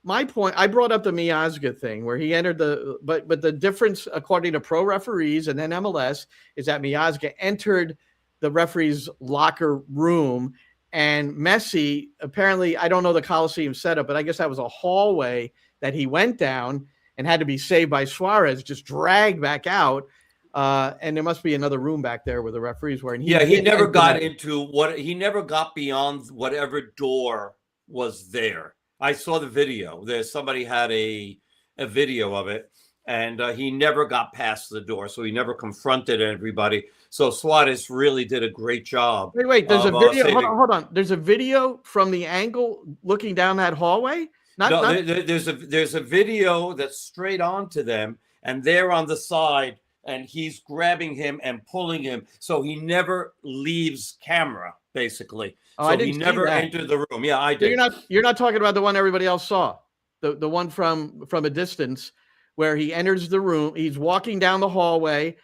Speaker 1: my point, I brought up the Miazga thing where he entered but the difference, according to pro referees and then MLS, is that Miazga entered the referee's locker room, and Messi, apparently, I don't know the Coliseum setup, but I guess that was a hallway that he went down and had to be saved by Suarez, just dragged back out. And there must be another room back there where the referees were. And
Speaker 4: he never got beyond whatever door was there. I saw the video. Somebody had a video of it, and he never got past the door. So he never confronted everybody. So Suarez really did a great job.
Speaker 1: Wait, there's a video. Hold on. There's a video from the angle looking down that hallway?
Speaker 4: There's a video that's straight on to them, and they're on the side, and he's grabbing him and pulling him, so he never leaves camera, basically.
Speaker 1: Oh,
Speaker 4: so he never entered the room. Yeah, I did.
Speaker 1: So you're not talking about the one everybody else saw, the one from a distance where he enters the room. He's walking down the hallway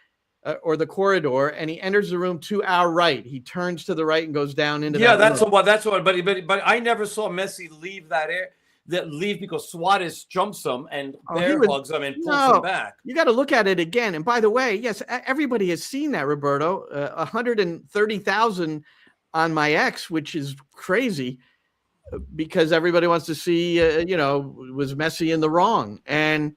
Speaker 1: or the corridor, and he enters the room to our right. He turns to the right and goes down into
Speaker 4: that's the one. That's one. But I never saw Messi leave that area. That leave because Suarez jumps him and bear hugs him and pulls him back.
Speaker 1: You got to look at it again. And by the way, yes, everybody has seen that, Roberto. 130,000 on my X, which is crazy because everybody wants to see, was Messi in the wrong? And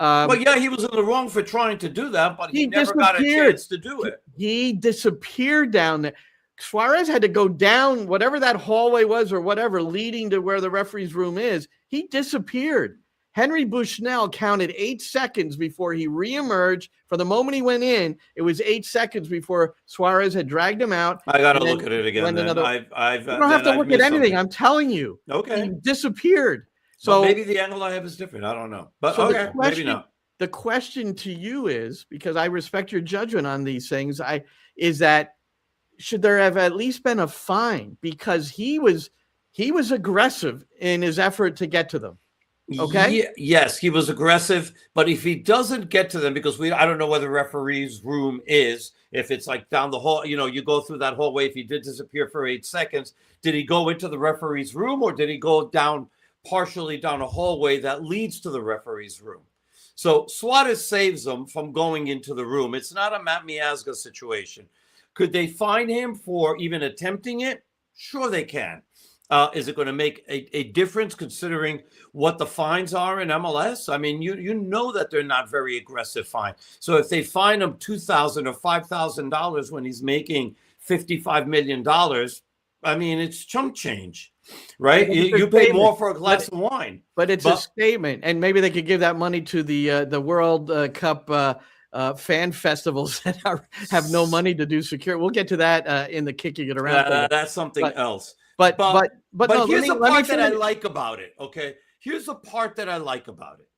Speaker 4: well, yeah, he was in the wrong for trying to do that, but he never got a chance to do it.
Speaker 1: He disappeared down there. Suarez had to go down whatever that hallway was or whatever leading to where the referee's room is. He disappeared. Henry Bushnell counted 8 seconds before he reemerged. From the moment he went in, it was 8 seconds before Suarez had dragged him out.
Speaker 4: I got to look at it again.
Speaker 1: You don't have to
Speaker 4: I've
Speaker 1: look at anything.
Speaker 4: something.
Speaker 1: I'm telling you.
Speaker 4: Okay.
Speaker 1: He disappeared. So
Speaker 4: maybe the angle I have is different. I don't know. But
Speaker 1: so
Speaker 4: okay, maybe not.
Speaker 1: The question to you is, because I respect your judgment on these things, is that should there have at least been a fine because he was aggressive in his effort to get to them. Okay.
Speaker 4: Yes, he was aggressive, but if he doesn't get to them, because I don't know where the referee's room is, if it's like down the hall, you go through that hallway. If he did disappear for 8 seconds, did he go into the referee's room or did he go partially down a hallway that leads to the referee's room? So Suarez saves him from going into the room. It's not a Matt Miazga situation. Could they fine him for even attempting it? Sure, they can. Is it going to make a difference considering what the fines are in MLS? I mean, you know that they're not very aggressive fine. So if they fine him $2,000 or $5,000 when he's making $55 million, I mean, it's chump change, right? You pay more for a glass of wine.
Speaker 1: But it's a statement, and maybe they could give that money to the World Cup fan festivals that have no money to do security. We'll get to that in the kicking it around.
Speaker 4: That's something else.
Speaker 1: But
Speaker 4: here's the part that I like about it. Okay, here's the part that I like about it.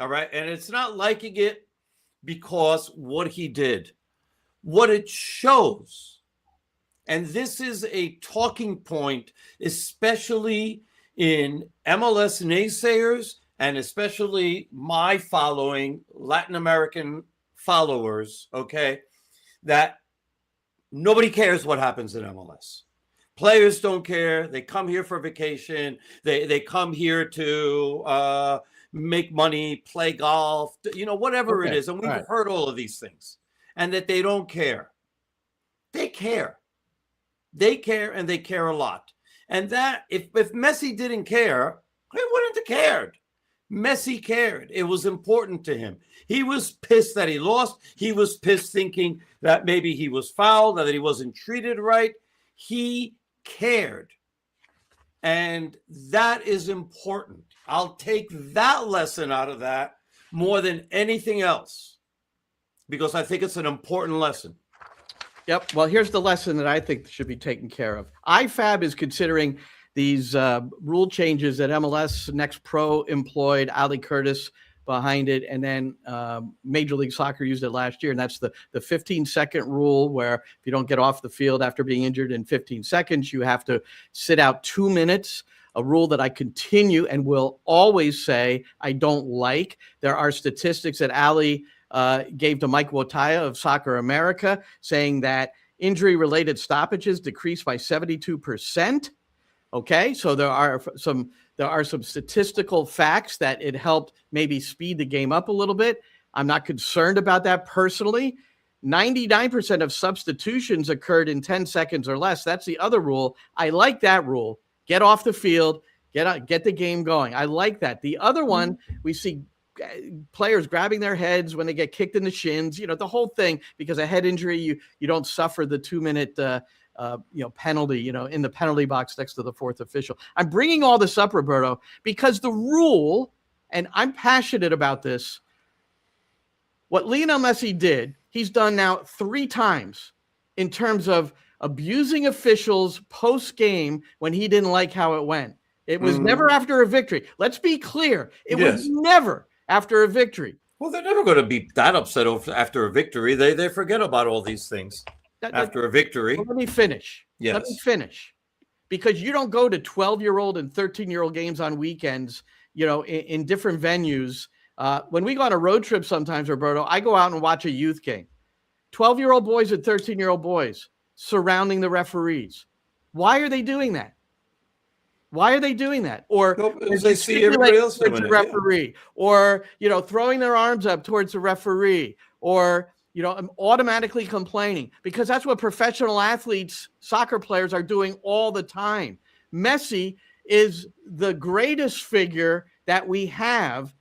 Speaker 4: All right, and it's not liking it because what he did, what it shows, and this is a talking point, especially in MLS naysayers and especially my following, Latin American followers. Okay, that nobody cares what happens in MLS. Players don't care. They come here for vacation. They come here to make money, play golf, whatever it is. And we've heard all of these things. And that they don't care. They care. They care, and they care a lot. And that, if Messi didn't care, he wouldn't have cared. Messi cared. It was important to him. He was pissed that he lost. He was pissed thinking that maybe he was fouled, that he wasn't treated right. He cared. And that is important. I'll take that lesson out of that more than anything else because I think it's an important lesson.
Speaker 1: Yep. Well, here's the lesson that I think should be taken care of. IFAB is considering these rule changes that MLS Next Pro employed, Ali Curtis behind it, and then Major League Soccer used it last year, and that's the 15-second rule, where if you don't get off the field after being injured in 15 seconds, you have to sit out 2 minutes, a rule that I continue and will always say I don't like. There are statistics that Ali gave to Mike Wotaya of Soccer America saying that injury-related stoppages decreased by 72%. Okay, so there are some statistical facts that it helped maybe speed the game up a little bit. I'm not concerned about that personally. 99% of substitutions occurred in 10 seconds or less. That's the other rule. I like that rule. Get off the field, get the game going. I like that. The other one, we see players grabbing their heads when they get kicked in the shins, the whole thing, because a head injury, you don't suffer the 2-minute penalty, in the penalty box next to the fourth official. I'm bringing all this up, Roberto, because the rule, and I'm passionate about this, what Lionel Messi did, he's done now 3 times in terms of abusing officials post-game when he didn't like how it went. It was never after a victory. Let's be clear. It was never after a victory.
Speaker 4: Well, they're never going to be that upset after a victory. They forget about all these things after a victory.
Speaker 1: Well, let me finish.
Speaker 4: Yes.
Speaker 1: Let me finish. Because you don't go to 12-year-old and 13-year-old games on weekends, in different venues. When we go on a road trip sometimes, Roberto, I go out and watch a youth game. 12-year-old boys and 13-year-old boys surrounding the referees. Why are they doing that? Why are they doing that? Or
Speaker 4: because they see everybody else doing it,
Speaker 1: referee, or throwing their arms up towards the referee, or I'm automatically complaining because that's what professional athletes, soccer players are doing all the time. Messi is the greatest figure that we have,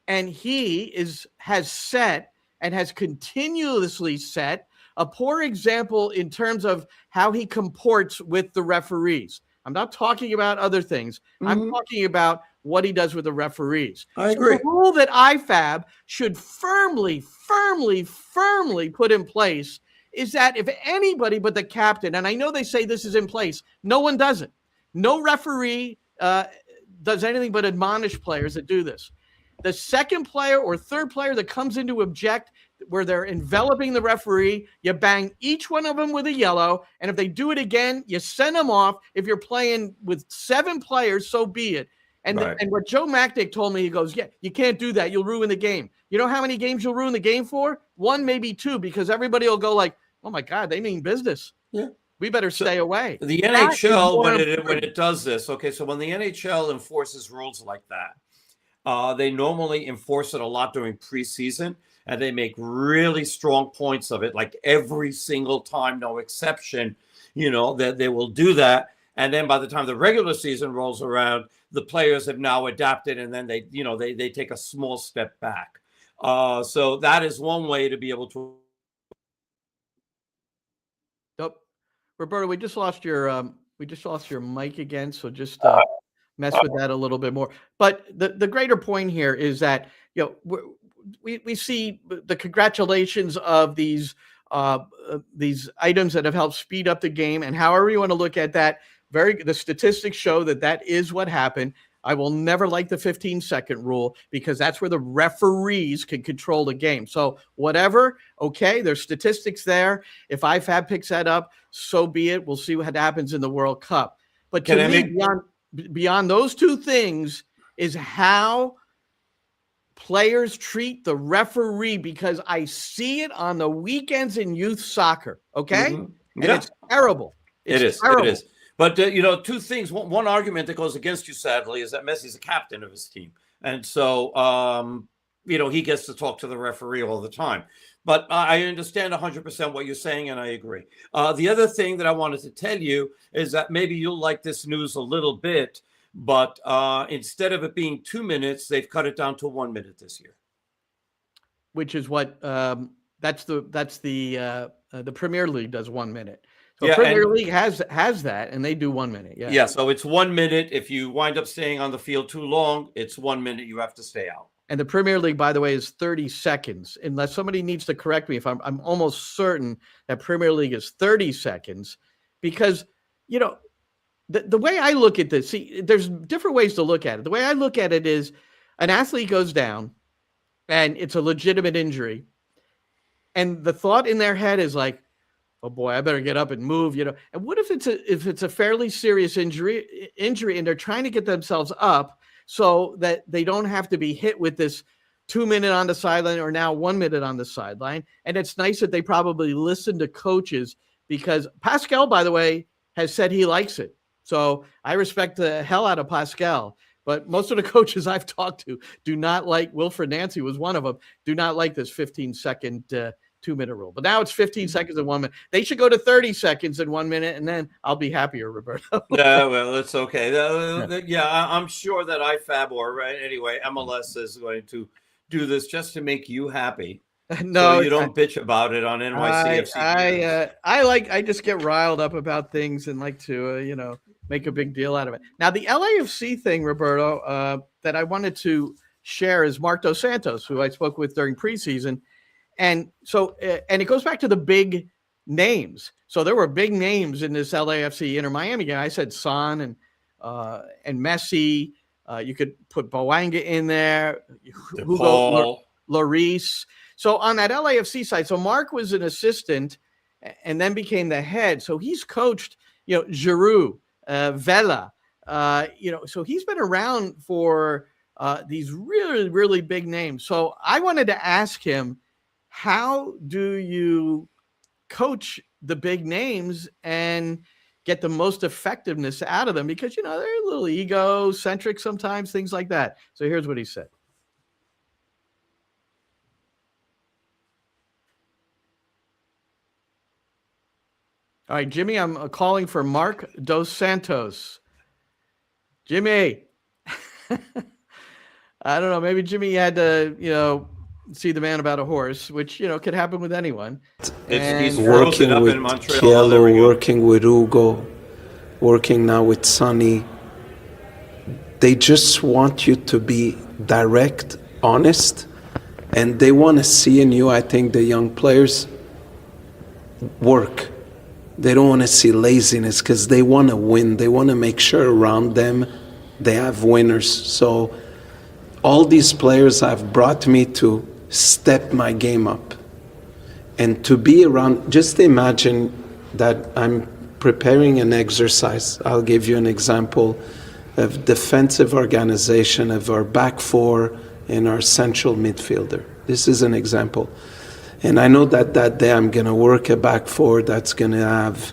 Speaker 1: and he has set and has continuously set a poor example in terms of how he comports with the referees. I'm not talking about other things. I'm talking about what he does with the referees.
Speaker 4: I agree.
Speaker 1: The rule that IFAB should firmly put in place is that if anybody but the captain, and I know they say this is in place, no one does it. No referee does anything but admonish players that do this. The second player or third player that comes in to object, where they're enveloping the referee, you bang each one of them with a yellow. And if they do it again, you send them off. If you're playing with 7 players, so be it. And, and what Joe Macdick told me, he goes, yeah, you can't do that. You'll ruin the game. You know how many games you'll ruin the game for? 1, maybe 2, because everybody will go like, oh my God, they mean business.
Speaker 4: Yeah.
Speaker 1: We better stay away.
Speaker 4: The NHL, when it does this, okay, so when the NHL enforces rules like that, they normally enforce it a lot during preseason, and they make really strong points of it, like every single time, no exception, that they will do that. And then by the time the regular season rolls around, the players have now adapted, and then they take a small step back. So that is one way to be able to.
Speaker 1: Nope. Roberto, we just lost your mic again, so just mess with that a little bit more. But the greater point here is that we see the congratulations of these items that have helped speed up the game, and however you want to look at that, the statistics show that is what happened. I will never like the 15-second rule because that's where the referees can control the game. So whatever, okay, there's statistics there. If IFAB picks that up, so be it. We'll see what happens in the World Cup. But to me, beyond those two things is how players treat the referee, because I see it on the weekends in youth soccer, okay?
Speaker 4: Mm-hmm.
Speaker 1: And it's terrible.
Speaker 4: It is.
Speaker 1: Terrible.
Speaker 4: It is. But, two things. One argument that goes against you, sadly, is that Messi's the captain of his team. And so, he gets to talk to the referee all the time. But I understand 100% what you're saying, and I agree. The other thing that I wanted to tell you is that maybe you'll like this news a little bit, but instead of it being 2 minutes, they've cut it down to 1 minute this year.
Speaker 1: Which is what that's the Premier League does 1 minute. So Premier League has that, and they do 1 minute. Yeah.
Speaker 4: Yeah. So it's 1 minute. If you wind up staying on the field too long, it's 1 minute. You have to stay out.
Speaker 1: And the Premier League, by the way, is 30 seconds. Unless somebody needs to correct me, if I'm almost certain that Premier League is 30 seconds, because the way I look at this, see, there's different ways to look at it. The way I look at it is an athlete goes down, and it's a legitimate injury, and the thought in their head is like, oh boy, I better get up and move, And what if it's a fairly serious injury, and they're trying to get themselves up so that they don't have to be hit with this 2 minute on the sideline or now 1 minute on the sideline. And it's nice that they probably listen to coaches, because Pascal, by the way, has said he likes it. So I respect the hell out of Pascal. But most of the coaches I've talked to do not like, Wilfred Nancy was one of them, do not like this 15-second 2 minute rule. But now it's 15 seconds and 1 minute. They should go to 30 seconds and 1 minute, and then I'll be happier, Roberto.
Speaker 4: Yeah, well, it's okay. I'm sure that IFAB anyway, MLS is going to do this just to make you happy.
Speaker 1: No,
Speaker 4: so you don't bitch about it on NYCFC.
Speaker 1: I just get riled up about things and like to make a big deal out of it. Now the LAFC thing, Roberto, that I wanted to share is Mark Dos Santos, who I spoke with during preseason. And so, and it goes back to the big names. So there were big names in this LAFC Inter Miami game. I said Son and Messi. You could put Boanga in there. Hugo Lloris. So on that LAFC side, so Mark was an assistant and then became the head. So he's coached, Giroud, Vela. So he's been around for these really, really big names. So I wanted to ask him, how do you coach the big names and get the most effectiveness out of them? Because, they're a little egocentric sometimes, things like that. So here's what he said. All right, Jimmy, I'm calling for Mark Dos Santos. Jimmy. I don't know. Maybe Jimmy had to, see the man about a horse, which, could happen with anyone.
Speaker 4: He's
Speaker 1: And
Speaker 4: frozen up in Montreal. There we
Speaker 7: Kielo,
Speaker 4: go.
Speaker 7: working with Hugo, working now with Sonny. They just want you to be direct, honest, and they want to see in you, I think, the young players work. They don't want to see laziness because they want to win. They want to make sure around them they have winners. So all these players have brought me to step my game up. And to be around, just imagine that I'm preparing an exercise. I'll give you an example of defensive organization of our back four and our central midfielder. This is an example. And I know that day I'm going to work a back four that's going to have,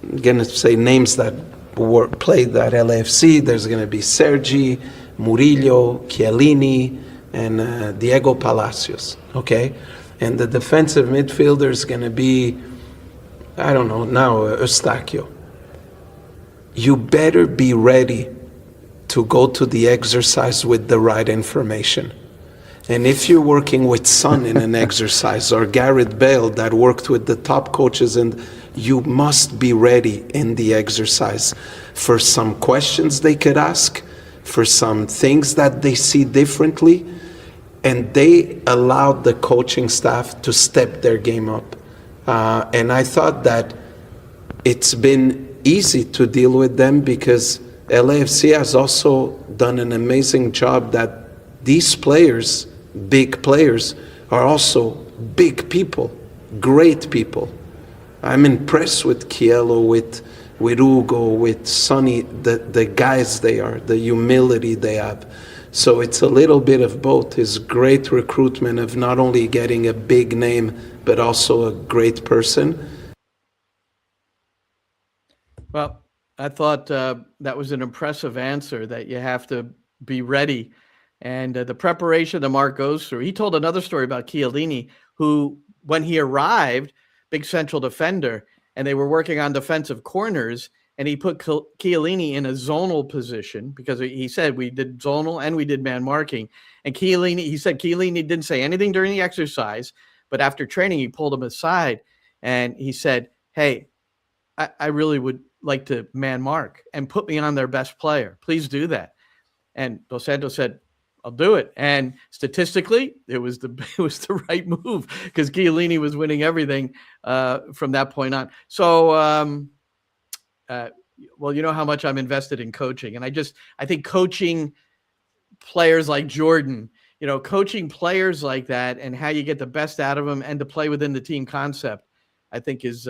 Speaker 7: I'm going to say names that played at LAFC. There's going to be Sergi, Murillo, Chiellini, and Diego Palacios, okay? And the defensive midfielder is going to be, I don't know, now Eustachio. You better be ready to go to the exercise with the right information. And if you're working with Son in an exercise, or Gareth Bale that worked with the top coaches, and you must be ready in the exercise for some questions they could ask, for some things that they see differently, and they allowed the coaching staff to step their game up. And I thought that it's been easy to deal with them because LAFC has also done an amazing job that these players, big players, are also big people, great people. I'm impressed with Kielo, with Hugo, with Sonny, the guys they are, the humility they have. So it's a little bit of both. It's great recruitment of not only getting a big name, but also a great person.
Speaker 1: well, I thought that was an impressive answer, that you have to be ready. And the preparation that Mark goes through. He told another story about Chiellini, who, when he arrived, big central defender, and they were working on defensive corners, and he put Chiellini in a zonal position because he said we did zonal and we did man marking. And he said Chiellini didn't say anything during the exercise, but after training, he pulled him aside and he said, hey, I really would like to man mark and put me on their best player. Please do that. And Dos Santos said, I'll do it. And statistically, it was the right move because Chiellini was winning everything from that point on. So, well, you know how much I'm invested in coaching. And I think coaching players like Jordan, coaching players like that and how you get the best out of them and to play within the team concept, I think is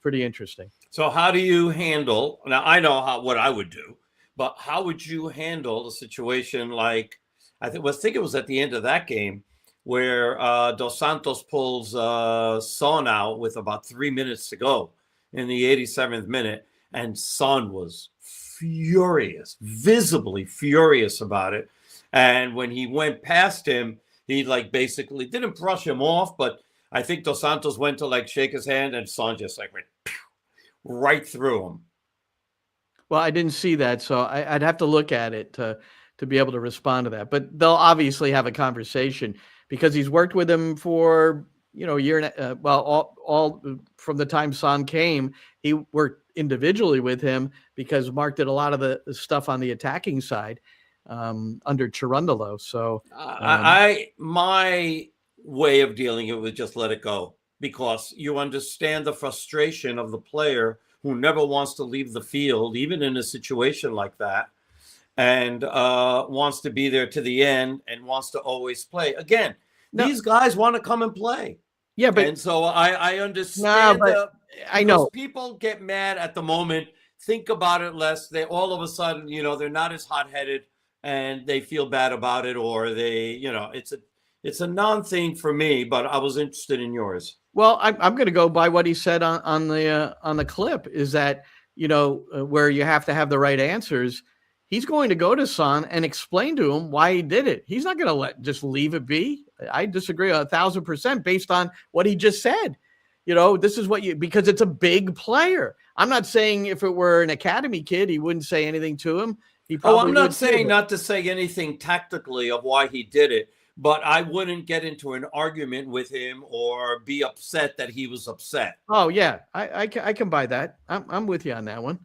Speaker 1: pretty interesting.
Speaker 4: So how do you handle, now I know what I would do, but how would you handle the situation like, I think it was at the end of that game where Dos Santos pulls Son out with about 3 minutes to go in the 87th minute, and Son was furious, visibly furious about it. And when he went past him, he basically didn't brush him off, but I think Dos Santos went to shake his hand, and Son just went right through him.
Speaker 1: Well, I didn't see that, so I'd have to look at it to be able to respond to that. But they'll obviously have a conversation because he's worked with him for, a year. All from the time Son came, he worked individually with him because Mark did a lot of the stuff on the attacking side under Cherundolo. So
Speaker 4: my way of dealing it was just let it go, because you understand the frustration of the player who never wants to leave the field, even in a situation like that, and wants to be there to the end and wants to always play. Again, these guys want to come and play.
Speaker 1: Yeah, but
Speaker 4: and so I understand.
Speaker 1: I know
Speaker 4: people get mad at the moment, think about it less. They all of a sudden, they're not as hot-headed and they feel bad about it, or they, it's a non-thing for me. But I was interested in yours.
Speaker 1: Well, I'm going to go by what he said on the clip. Is that where you have to have the right answers. He's going to go to Son and explain to him why he did it. He's not going to just leave it be. I disagree 1,000% based on what he just said. this is what because it's a big player. I'm not saying if it were an academy kid, he wouldn't say anything to him.
Speaker 4: I'm not saying not to say anything tactically of why he did it, but I wouldn't get into an argument with him or be upset that he was upset.
Speaker 1: Oh yeah, I can buy that. I'm with you on that one.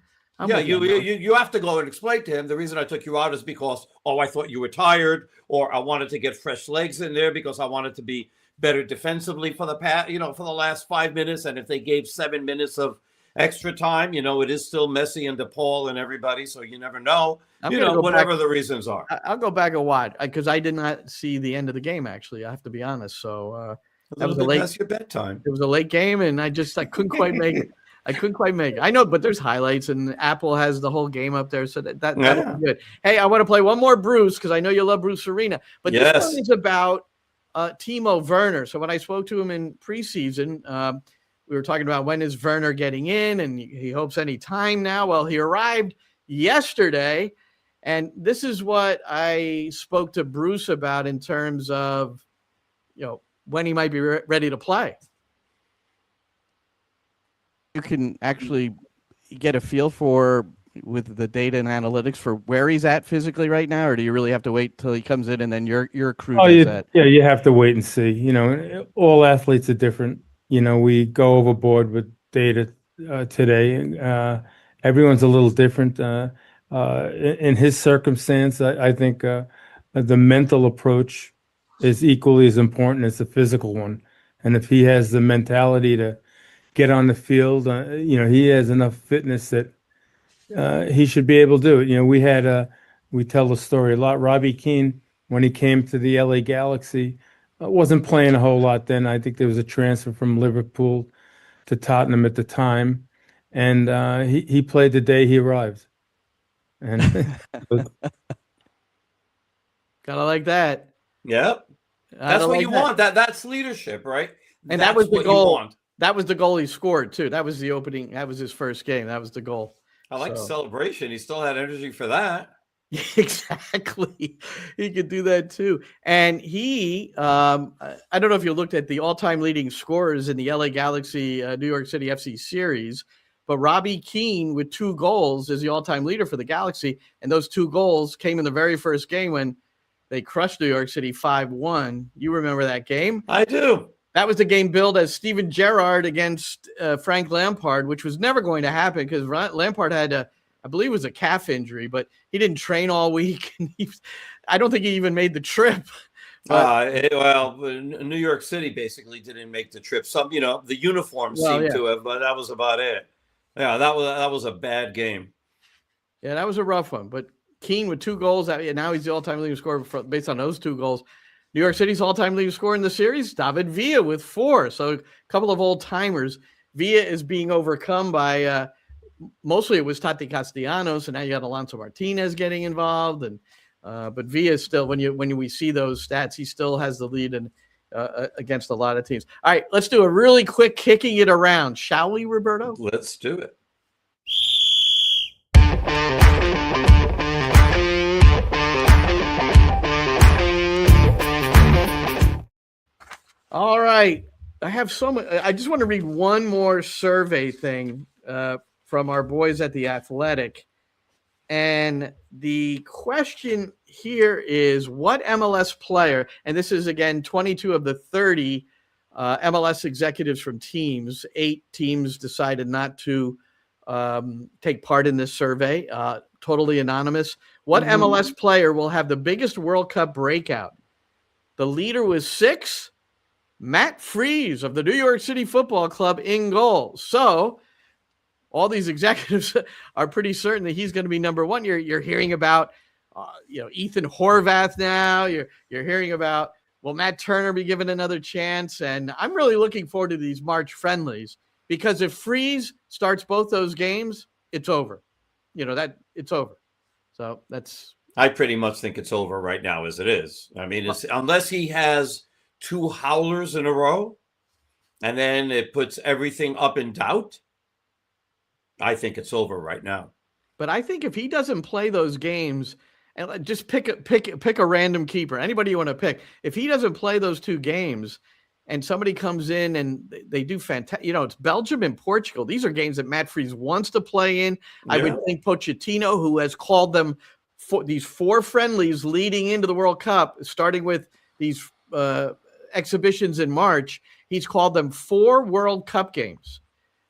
Speaker 4: You have to go and explain to him the reason I took you out is because I thought you were tired, or I wanted to get fresh legs in there because I wanted to be better defensively for the for the last 5 minutes. And if they gave 7 minutes of extra time, it is still Messi and DePaul and everybody, so you never know. Whatever the reasons are.
Speaker 1: I'll go back and watch because I did not see the end of the game. Actually, I have to be honest. So that was
Speaker 4: past your bedtime.
Speaker 1: It was a late game, and I couldn't quite make it. I know, but there's highlights, and Apple has the whole game up there, so that'll be good. Hey, I want to play one more Bruce because I know you love Bruce Arena, but this one is about Timo Werner. So when I spoke to him in preseason, we were talking about when is Werner getting in, and he hopes any time now. Well, he arrived yesterday, and this is what I spoke to Bruce about in terms of, when he might be ready to play. You can actually get a feel for, with the data and analytics, for where he's at physically right now, or do you really have to wait till he comes in and then your crew does that?
Speaker 8: Yeah, you have to wait and see. All athletes are different. We go overboard with data today. Everyone's a little different. In his circumstance, I think the mental approach is equally as important as the physical one. And if he has the mentality to get on the field, he has enough fitness that he should be able to do it. We tell the story a lot. Robbie Keane, when he came to the LA Galaxy, wasn't playing a whole lot then. I think there was a transfer from Liverpool to Tottenham at the time. And he played the day he arrived. And
Speaker 1: gotta like that.
Speaker 4: Yep. That's what you want. That's leadership, right?
Speaker 1: And that was the goal. That was the goal he scored too. That was the opening. That was his first game. That was the goal.
Speaker 4: I like the celebration. He still had energy for that.
Speaker 1: Exactly. He could do that too. And he, I don't know if you looked at the all-time leading scorers in the LA Galaxy, New York City FC series, but Robbie Keane with 2 goals is the all-time leader for the Galaxy. And those 2 goals came in the very first game when they crushed New York City 5-1. You remember that game?
Speaker 4: I do.
Speaker 1: That was the game billed as Steven Gerrard against Frank Lampard, which was never going to happen because Lampard had I believe it was a calf injury, but he didn't train all week. And I don't think he even made the trip.
Speaker 4: New York City basically didn't make the trip. Some, the uniform seemed to have, but that was about it. Yeah, that was a bad game.
Speaker 1: Yeah, that was a rough one. But Keane with 2 goals, and now he's the all-time leading scorer based on those 2 goals. New York City's all-time leading scorer in the series, David Villa with 4. So a couple of old-timers. Villa is being overcome by mostly it was Tati Castellanos, and now you got Alonso Martinez getting involved. And but Villa is still, when we see those stats, he still has the lead against a lot of teams. All right, let's do a really quick kicking it around, shall we, Roberto?
Speaker 4: Let's do it.
Speaker 1: All right. I have so much. I just want to read one more survey thing from our boys at The Athletic. And the question here is, what MLS player, and this is, again, 22 of the 30 MLS executives from teams, 8 teams decided not to take part in this survey, totally anonymous. What MLS player will have the biggest World Cup breakout? The leader was 6. Matt Freese of the New York City Football Club in goal. So all these executives are pretty certain that he's going to be number 1. You're hearing about, Ethan Horvath now. You're hearing about, will Matt Turner be given another chance? And I'm really looking forward to these March friendlies because if Freese starts both those games, it's over. It's over. So
Speaker 4: I pretty much think it's over right now as it is. I mean, unless he has 2 howlers in a row, and then it puts everything up in doubt, I think it's over right now.
Speaker 1: But I think if he doesn't play those games, and just pick a random keeper, anybody you want to pick, if he doesn't play those 2 games, and somebody comes in and they do fantastic. It's Belgium and Portugal. These are games that Matt Freese wants to play in. I would think Pochettino, who has called them these 4 friendlies leading into the World Cup, starting with these exhibitions in March, he's called them 4 World Cup games.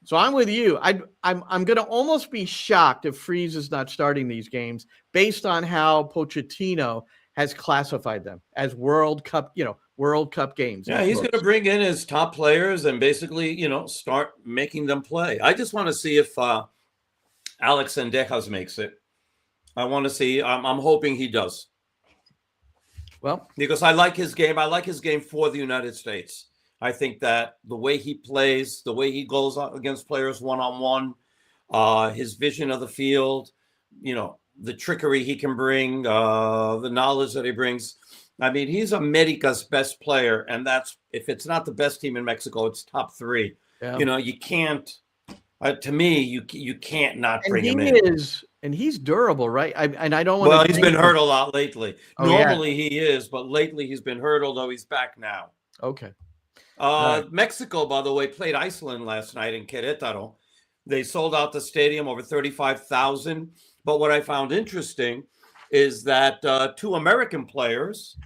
Speaker 1: So I'm with you. I'm going to almost be shocked if Freese is not starting these games based on how Pochettino has classified them as World Cup games.
Speaker 4: Yeah, he's going to bring in his top players and basically, start making them play. I just want to see if Alex Sendejas makes it. I want to see. I'm hoping he does.
Speaker 1: Well,
Speaker 4: because I like his game. I like his game for the United States. I think that the way he plays, the way he goes against players one-on-one, his vision of the field, the trickery he can bring, the knowledge that he brings. I mean, he's America's best player, and that's, if it's not the best team in Mexico, it's top 3.
Speaker 1: Yeah.
Speaker 4: You can't. To me, you can't not bring him in.
Speaker 1: And he's durable, right? I don't want.
Speaker 4: Well, he's been hurt a lot lately.
Speaker 1: Oh,
Speaker 4: Normally he is, but lately he's been hurt. Although he's back now.
Speaker 1: Okay.
Speaker 4: Mexico, by the way, played Iceland last night in Querétaro. They sold out the stadium, over 35,000. But what I found interesting is that 2 American players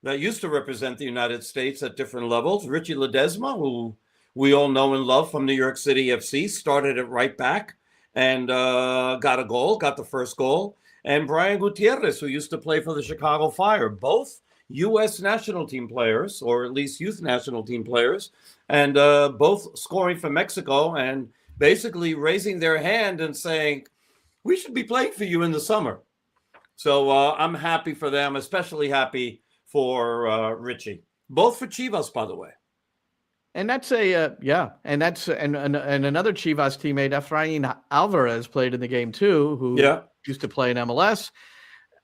Speaker 4: that used to represent the United States at different levels, Richie Ledesma, who we all know and love from New York City FC, started it right back and got the first goal. And Brian Gutierrez, who used to play for the Chicago Fire, both U.S. national team players, or at least youth national team players, and both scoring for Mexico and basically raising their hand and saying, we should be playing for you in the summer. So I'm happy for them, especially happy for Richie. Both for Chivas, by the way.
Speaker 1: And that's and another Chivas teammate, Efrain Alvarez, played in the game too, who used to play in MLS.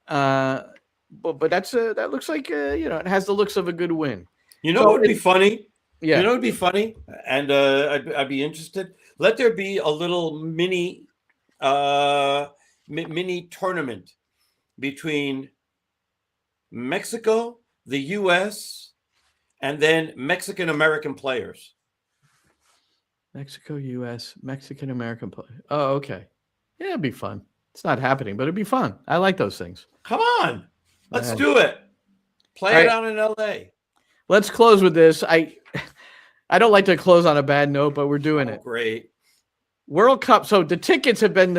Speaker 1: But that looks like it has the looks of a good win.
Speaker 4: What would be funny?
Speaker 1: Yeah.
Speaker 4: It would be funny, and I'd be interested. Let there be a little mini tournament between Mexico, the U.S., and then Mexican-American players.
Speaker 1: Mexico, U.S., Mexican-American players. Oh, okay. Yeah, it'd be fun. It's not happening, but it'd be fun. I like those things.
Speaker 4: Come on. Let's do it. Play it out in L.A.
Speaker 1: Let's close with this. I don't like to close on a bad note, but we're doing it.
Speaker 4: Great.
Speaker 1: World Cup. So the tickets have been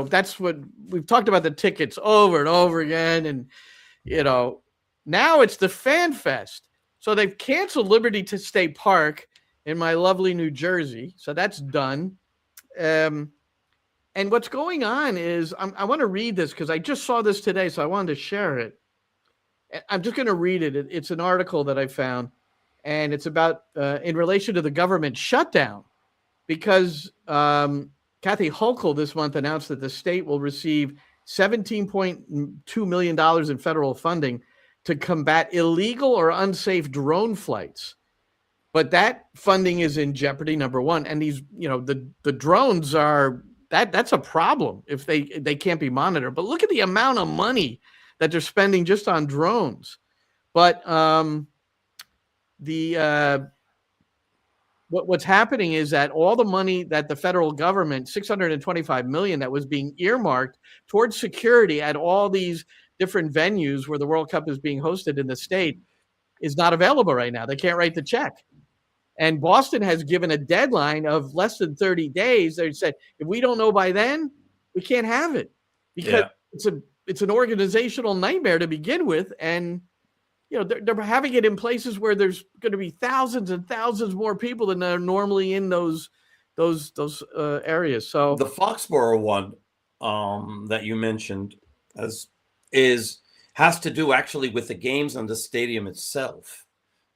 Speaker 1: that's what we've talked about, the tickets over and over again. And, now it's the Fan Fest. So they've canceled Liberty State Park in my lovely New Jersey. So that's done. And what's going on is I want to read this because I just saw this today. So I wanted to share it. I'm just going to read it. It's an article that I found, and it's about in relation to the government shutdown, because Kathy Hochul this month announced that the state will receive $17.2 million in federal funding to combat illegal or unsafe drone flights. But that funding is in jeopardy, number one. And these, the drones are, that's a problem if they can't be monitored. But look at the amount of money that they're spending just on drones. But what's happening is that all the money that the federal government, $625 million, that was being earmarked towards security at all these different venues where the World Cup is being hosted in the state, is not available right now. They can't write the check. And Boston has given a deadline of less than 30 days. They said, if we don't know by then, we can't have it, because it's an organizational nightmare to begin with. And they're having it in places where there's going to be thousands and thousands more people than are normally in those areas. So
Speaker 4: the Foxborough one that you mentioned has to do actually with the games and the stadium itself,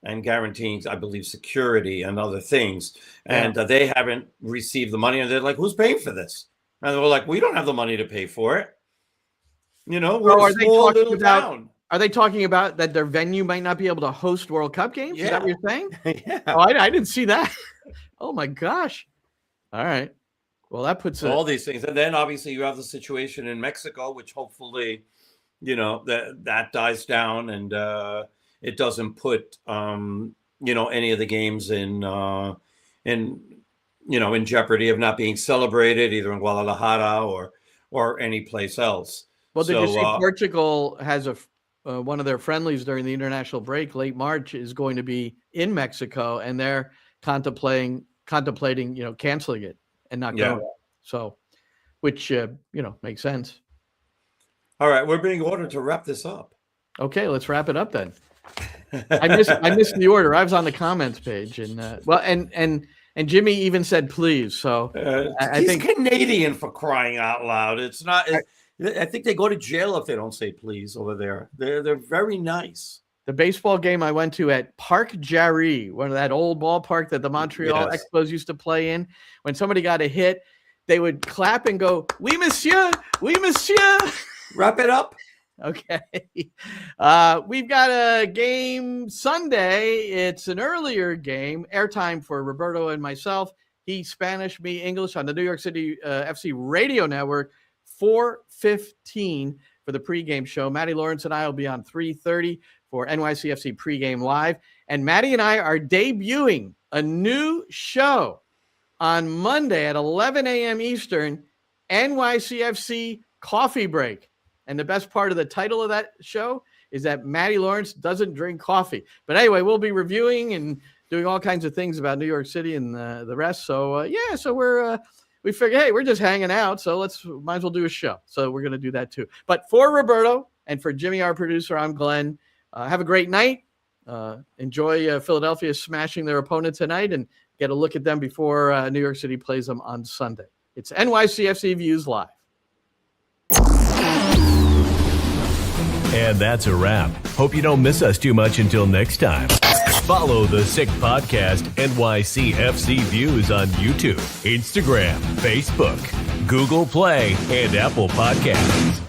Speaker 4: and guaranteeing, I believe, security and other things. And they haven't received the money, and they're like, "Who's paying for this?" And they're like, "We don't have the money to pay for it." We're a small little town.
Speaker 1: Are they talking about that their venue might not be able to host World Cup games?
Speaker 4: Yeah.
Speaker 1: Is that what you're saying?
Speaker 4: Yeah.
Speaker 1: Oh, I didn't see that. Oh my gosh. All right. Well, that puts
Speaker 4: all these things. And then obviously you have the situation in Mexico, which hopefully, that dies down and it doesn't put any of the games in jeopardy of not being celebrated either in Guadalajara or any place else.
Speaker 1: Well, did you see Portugal has one of their friendlies during the international break, late March, is going to be in Mexico, and they're contemplating, canceling it and not going. So, which, makes sense.
Speaker 4: All right. We're being ordered to wrap this up. Okay.
Speaker 1: Let's wrap it up then. I missed the order. I was on the comments page and Jimmy even said, please. So I think
Speaker 4: Canadian, for crying out loud. It's not, I think they go to jail if they don't say please over there. They're very nice.
Speaker 1: The baseball game I went to at Park Jarry, one of that old ballpark that the Montreal Expos used to play in, when somebody got a hit, they would clap and go, "Oui, monsieur, oui, monsieur."
Speaker 4: Wrap it up.
Speaker 1: Okay. We've got a game Sunday. It's an earlier game, airtime for Roberto and myself. He Spanish, me English, on the New York City FC radio network, 4:15 for the pregame show. Matty Lawrence and I will be on 3:30 for NYCFC pregame live. And Matty and I are debuting a new show on Monday at 11 a.m. Eastern, NYCFC Coffee Break. And the best part of the title of that show is that Matty Lawrence doesn't drink coffee. But anyway, we'll be reviewing and doing all kinds of things about New York City and the rest. So, so we figured, hey, we're just hanging out, so might as well do a show. So we're going to do that too. But for Roberto and for Jimmy, our producer, I'm Glenn. Have a great night. Enjoy Philadelphia smashing their opponent tonight and get a look at them before New York City plays them on Sunday. It's NYCFC Views Live.
Speaker 2: And that's a wrap. Hope you don't miss us too much until next time. Follow the Sick Podcast NYCFC Views on YouTube, Instagram, Facebook, Google Play, and Apple Podcasts.